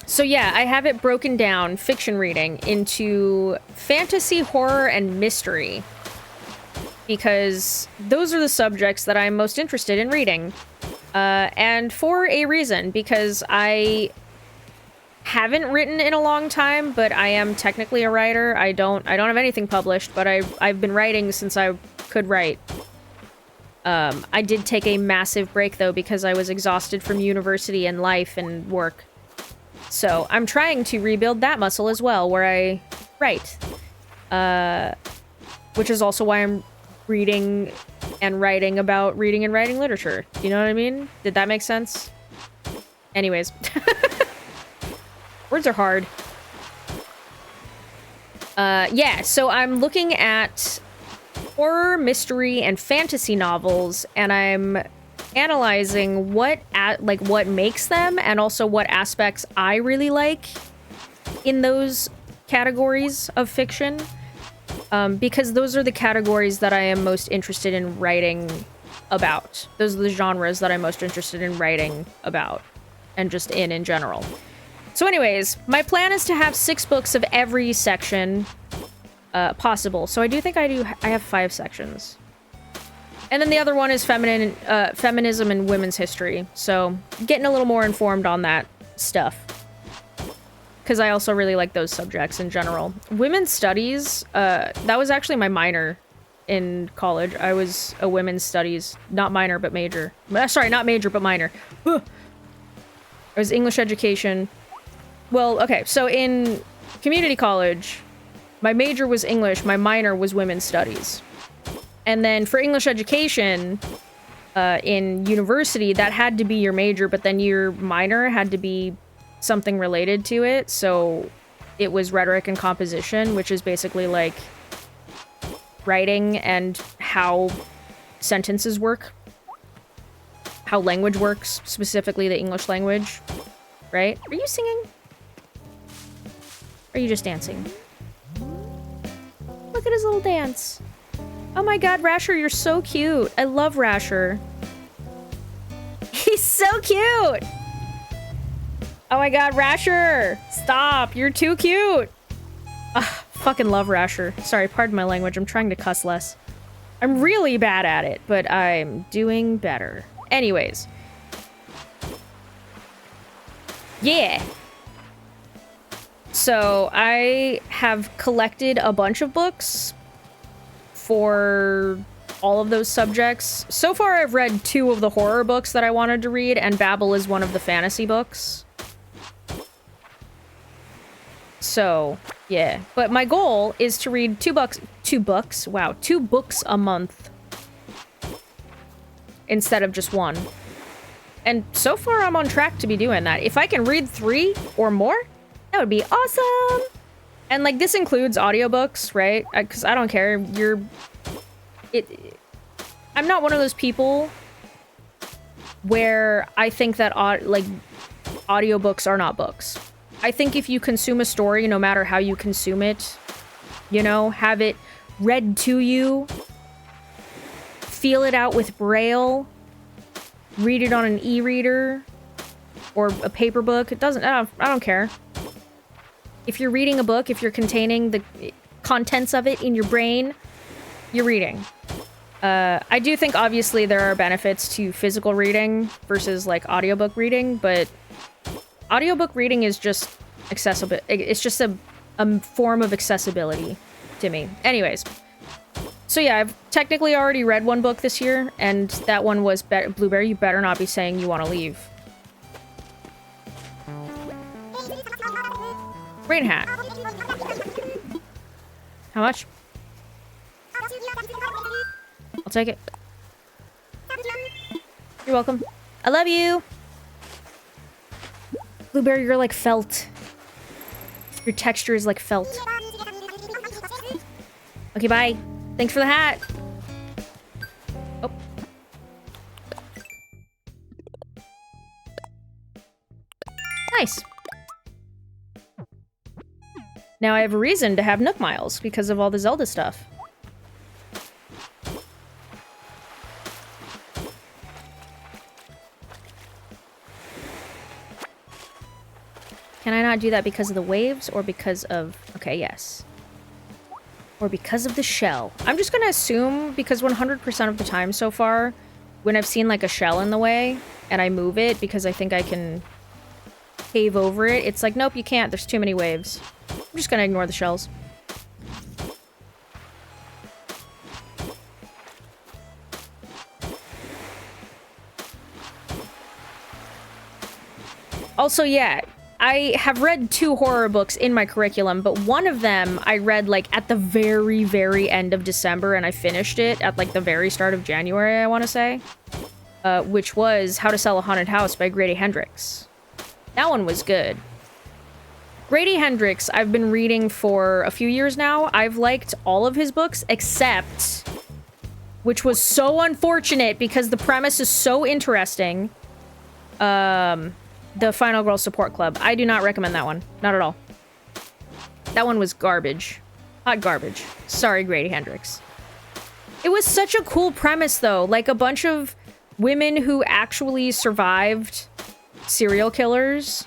A: So yeah, I have it broken down, fiction reading, into fantasy, horror, and mystery. Because those are the subjects that I'm most interested in reading. And for a reason, because I haven't written in a long time, but I am technically a writer. I don't have anything published, but I've been writing since I could write. I did take a massive break though, because I was exhausted from university and life and work. So I'm trying to rebuild that muscle as well, where I write. Which is also why I'm reading and writing about reading and writing literature. You know what I mean? Did that make sense? Anyways. Words are hard. Yeah, so I'm looking at horror, mystery, and fantasy novels, and I'm analyzing what makes them, and also what aspects I really like in those categories of fiction. Because those are the categories that I am most interested in writing about. Those are the genres that I'm most interested in writing about, and just in general. So anyways, my plan is to have 6 books of every section possible. So I do think I have 5 sections. And then the other one is feminism and women's history. So getting a little more informed on that stuff. Because I also really like those subjects in general. Women's studies, that was actually my minor in college. I was a women's studies, not minor, but major. Sorry, not major, but minor. I was English education. Well, okay, so in community college, my major was English, my minor was women's studies. And then for English education, in university, that had to be your major, but then your minor had to be something related to it. So it was rhetoric and composition, which is basically like writing and how sentences work, how language works, specifically the English language, right? Are you singing? Or are you just dancing? Look at his little dance. Oh my god, Rasher, you're so cute. I love Rasher. He's so cute! Oh my god, Rasher! Stop! You're too cute! Ugh, fucking love Rasher. Sorry, pardon my language. I'm trying to cuss less. I'm really bad at it, but I'm doing better. Anyways. Yeah! So, I have collected a bunch of books for all of those subjects. So far, I've read 2 of the horror books that I wanted to read, and Babel is one of the fantasy books. So, yeah. But my goal is to read 2 books a month. Instead of just 1. And so far, I'm on track to be doing that. If I can read 3 or more, that would be awesome! And, like, this includes audiobooks, right? Because I don't care. I'm not one of those people where I think that, audiobooks are not books. I think if you consume a story, no matter how you consume it, you know, have it read to you, feel it out with Braille, read it on an e-reader, or a paper book, I don't care. If you're reading a book, if you're containing the contents of it in your brain, you're reading. I do think, obviously, there are benefits to physical reading versus, like, audiobook reading, but audiobook reading is just accessible. It's just a form of accessibility to me. Anyways. So yeah, I've technically already read 1 book this year, and that one was Blueberry, you better not be saying you want to leave. Rain hat. How much? I'll take it. You're welcome. I love you! Blueberry, you're like felt. Your texture is like felt. Okay, bye. Thanks for the hat. Oh. Nice. Now I have a reason to have Nook Miles because of all the Zelda stuff. Can I not do that because of the waves or because of... Okay, yes. Or because of the shell. I'm just gonna assume, because 100% of the time so far, when I've seen like a shell in the way, and I move it because I think I can cave over it, it's like, nope, you can't, there's too many waves. I'm just gonna ignore the shells. Also, yeah, I have read 2 horror books in my curriculum, but one of them I read like at the very, very end of December, and I finished it at like the very start of January, I want to say, which was How to Sell a Haunted House by Grady Hendrix. That one was good. Grady Hendrix, I've been reading for a few years now. I've liked all of his books, except, which was so unfortunate because the premise is so interesting, The Final Girl Support Club. I do not recommend that one. Not at all. That one was garbage. Hot garbage. Sorry, Grady Hendrix. It was such a cool premise, though. Like, a bunch of women who actually survived serial killers,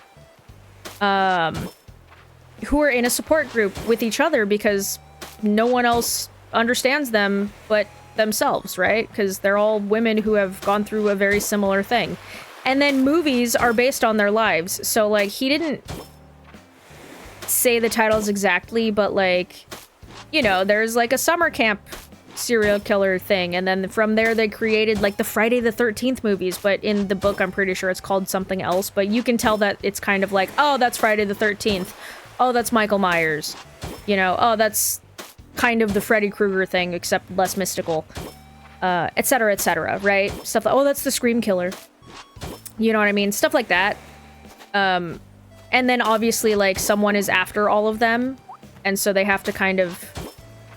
A: who are in a support group with each other because no one else understands them but themselves, right? Because they're all women who have gone through a very similar thing. And then movies are based on their lives. So, like, he didn't say the titles exactly, but, like, you know, there's, like, a summer camp serial killer thing. And then from there, they created, like, the Friday the 13th movies. But in the book, I'm pretty sure it's called something else. But you can tell that it's kind of like, oh, that's Friday the 13th. Oh, that's Michael Myers. You know, oh, that's kind of the Freddy Krueger thing, except less mystical. Et cetera, right? Stuff like, oh, that's the Scream Killer. You know what I mean? Stuff like that. And then obviously, like, someone is after all of them, and so they have to kind of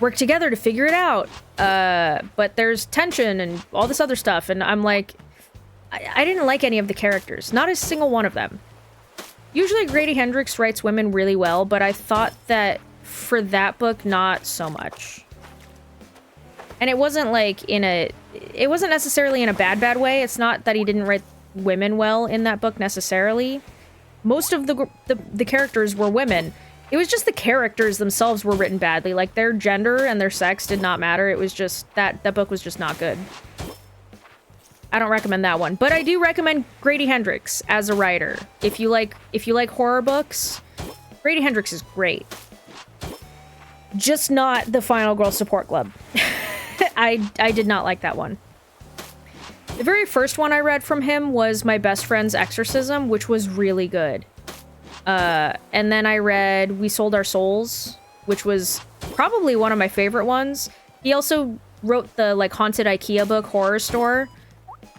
A: work together to figure it out. But there's tension and all this other stuff, and I'm like, I didn't like any of the characters. Not a single one of them. Usually Grady Hendrix writes women really well, but I thought that for that book, not so much. And it wasn't like it wasn't necessarily in a bad way. It's not that he didn't write women well in that book necessarily. Most of the characters were women. It was just the characters themselves were written badly. Like, their gender and their sex did not matter. It was just that book was just not good. I don't recommend that one, but I do recommend Grady Hendrix as a writer. If you like horror books, Grady Hendrix is great. Just not the Final Girl Support Club. I did not like that one. The very first one I read from him was My Best Friend's Exorcism, which was really good. And then I read We Sold Our Souls, which was probably one of my favorite ones. He also wrote the, like, Haunted IKEA book, Horror Store.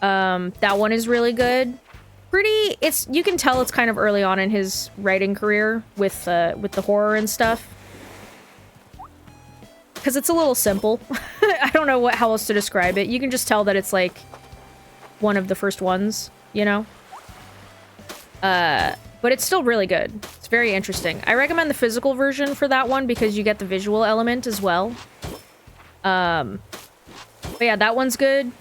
A: That one is really good. You can tell it's kind of early on in his writing career with the horror and stuff. Because it's a little simple. I don't know how else to describe it. You can just tell that it's, like, one of the first ones, you know? But it's still really good. It's very interesting. I recommend the physical version for that one because you get the visual element as well. But yeah, that one's good.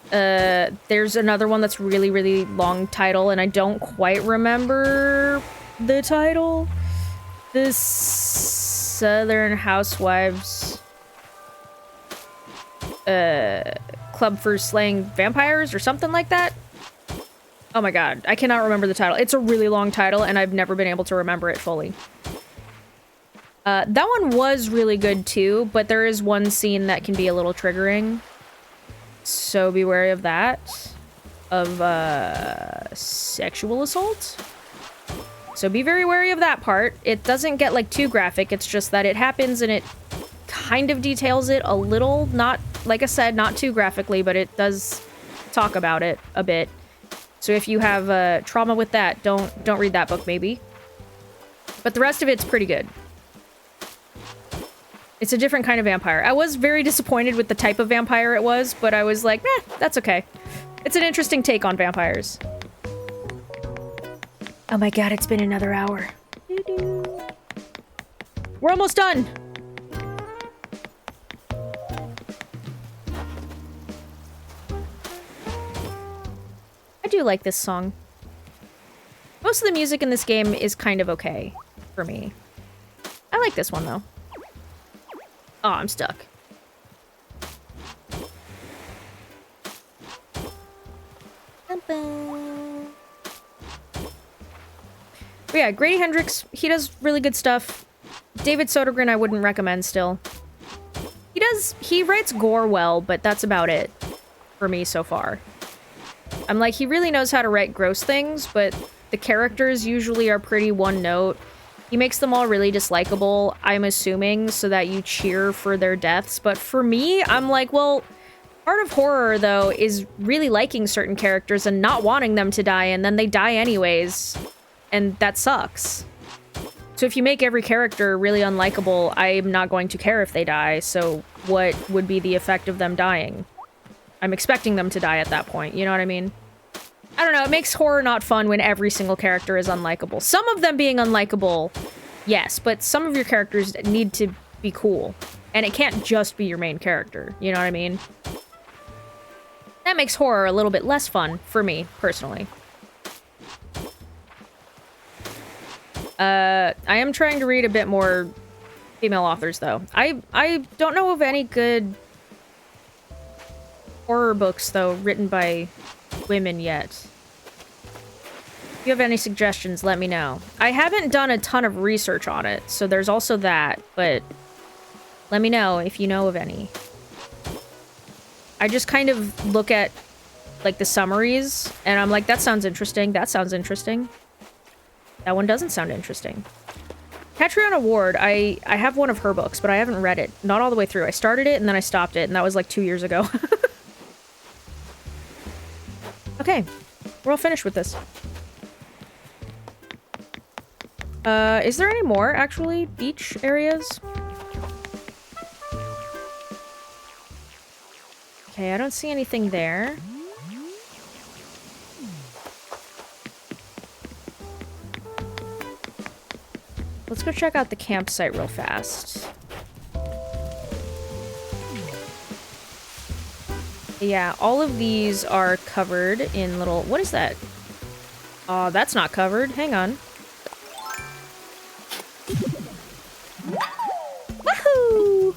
A: There's another one that's really, really long title, and I don't quite remember the title. The Southern Housewives Club for Slaying Vampires or something like that. Oh my god, I cannot remember the title. It's a really long title, and I've never been able to remember it fully. That one was really good too, but there is one scene that can be a little triggering. So be wary of that. Of, sexual assault? So be very wary of that part. It doesn't get, like, too graphic. It's just that it happens and it kind of details it a little. Not, like I said, not too graphically, but it does talk about it a bit. So if you have trauma with that, don't read that book, maybe. But the rest of it's pretty good. It's a different kind of vampire. I was very disappointed with the type of vampire it was, but I was like, that's okay. It's an interesting take on vampires. Oh my god, it's been another hour. We're almost done! I do like this song. Most of the music in this game is kind of okay for me. I like this one, though. Oh, I'm stuck. But yeah, Grady Hendrix, he does really good stuff. David Sodergren I wouldn't recommend still. He writes gore well, but that's about it for me so far. I'm like, he really knows how to write gross things, but the characters usually are pretty one note. He makes them all really dislikable, I'm assuming, so that you cheer for their deaths. But for me, I'm like, well, part of horror, though, is really liking certain characters and not wanting them to die, and then they die anyways. And that sucks. So if you make every character really unlikable, I'm not going to care if they die, so what would be the effect of them dying? I'm expecting them to die at that point, you know what I mean? I don't know, it makes horror not fun when every single character is unlikable. Some of them being unlikable, yes, but some of your characters need to be cool. And it can't just be your main character, you know what I mean? That makes horror a little bit less fun, for me, personally. I am trying to read a bit more female authors, though. I don't know of any good horror books, though, written by women yet. If you have any suggestions, let me know. I haven't done a ton of research on it, so there's also that, but let me know if you know of any. I just kind of look at, like, the summaries, and I'm like, that sounds interesting, that sounds interesting. That one doesn't sound interesting. Catriona Ward, I have one of her books, but I haven't read it. Not all the way through. I started it, and then I stopped it, and that was like 2 years ago. Okay. We're all finished with this. Is there any more, actually? Beach areas? Okay, I don't see anything there. Let's go check out the campsite real fast. Yeah, all of these are covered in little... What is that? Oh, that's not covered. Hang on. Woohoo!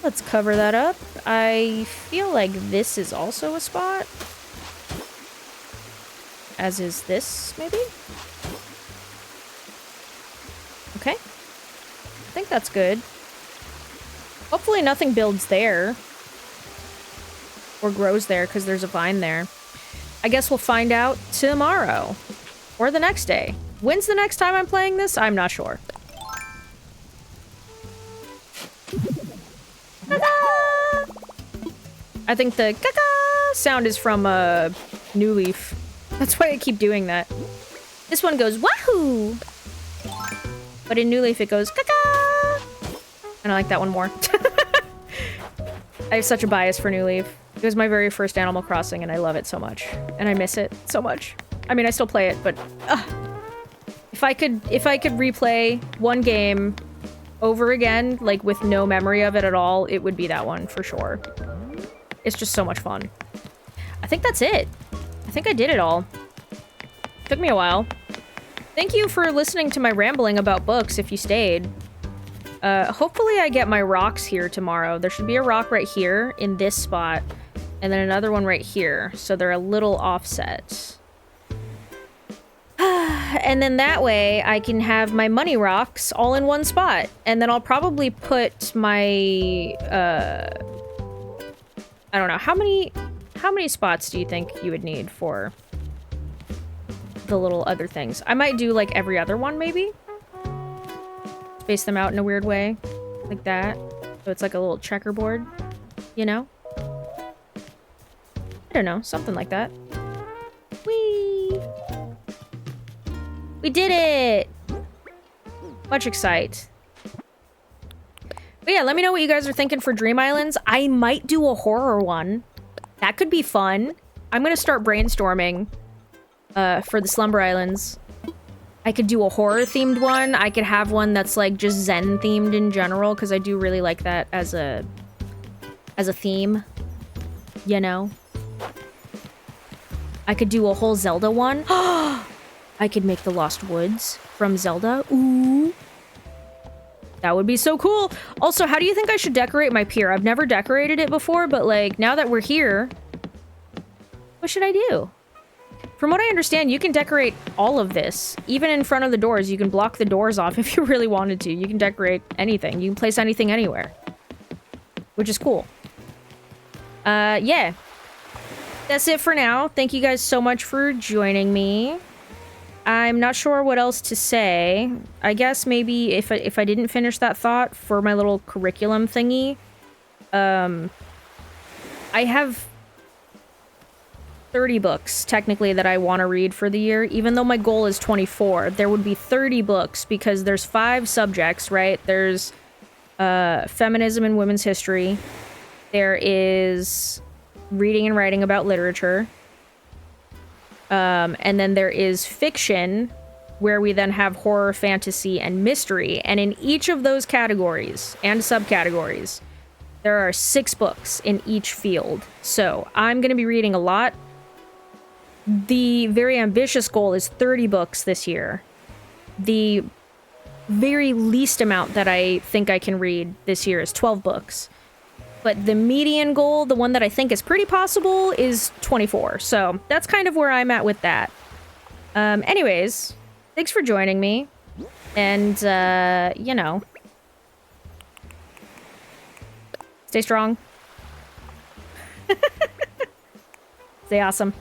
A: Let's cover that up. I feel like this is also a spot. As is this, maybe? Okay. I think that's good. Hopefully nothing builds there. Or grows there, because there's a vine there. I guess we'll find out tomorrow. Or the next day. When's the next time I'm playing this? I'm not sure. I think the caca sound is from New Leaf. That's why I keep doing that. This one goes wahoo! But in New Leaf it goes caca! And I like that one more. I have such a bias for New Leaf. It was my very first Animal Crossing and I love it so much. And I miss it so much. I mean, I still play it, but if I could replay one game over again, like with no memory of it at all, it would be that one for sure. It's just so much fun. I think that's it. I think I did it all. Took me a while. Thank you for listening to my rambling about books if you stayed. Hopefully I get my rocks here tomorrow. There should be a rock right here in this spot, and then another one right here, so they're a little offset. And then that way I can have my money rocks all in one spot, and then I'll probably put my I don't know, how many spots do you think you would need for the little other things? I might do like every other one maybe. Space them out in a weird way. Like that. So it's like a little checkerboard, you know? I don't know, something like that. Whee! We did it! Much excite. But yeah, let me know what you guys are thinking for Dream Islands. I might do a horror one. That could be fun. I'm gonna start brainstorming for the Slumber Islands. I could do a horror-themed one. I could have one that's like just Zen-themed in general, because I do really like that as a theme, you know? I could do a whole Zelda one. I could make the Lost Woods from Zelda. Ooh. That would be so cool. Also, how do you think I should decorate my pier? I've never decorated it before, but like, now that we're here, what should I do? From what I understand, you can decorate all of this. Even in front of the doors, you can block the doors off if you really wanted to. You can decorate anything. You can place anything anywhere. Which is cool. Yeah. That's it for now. Thank you guys so much for joining me. I'm not sure what else to say. I guess maybe if I didn't finish that thought for my little curriculum thingy, I have 30 books, technically, that I want to read for the year. Even though my goal is 24, there would be 30 books because there's 5 subjects, right? There's feminism and women's history. There is reading and writing about literature. And then there is fiction, where we then have horror, fantasy, and mystery. And in each of those categories and subcategories, there are 6 books in each field. So I'm going to be reading a lot. The very ambitious goal is 30 books this year. The very least amount that I think I can read this year is 12 books. But the median goal, the one that I think is pretty possible, is 24. So that's kind of where I'm at with that. Anyways, thanks for joining me. And, you know, stay strong. Stay awesome.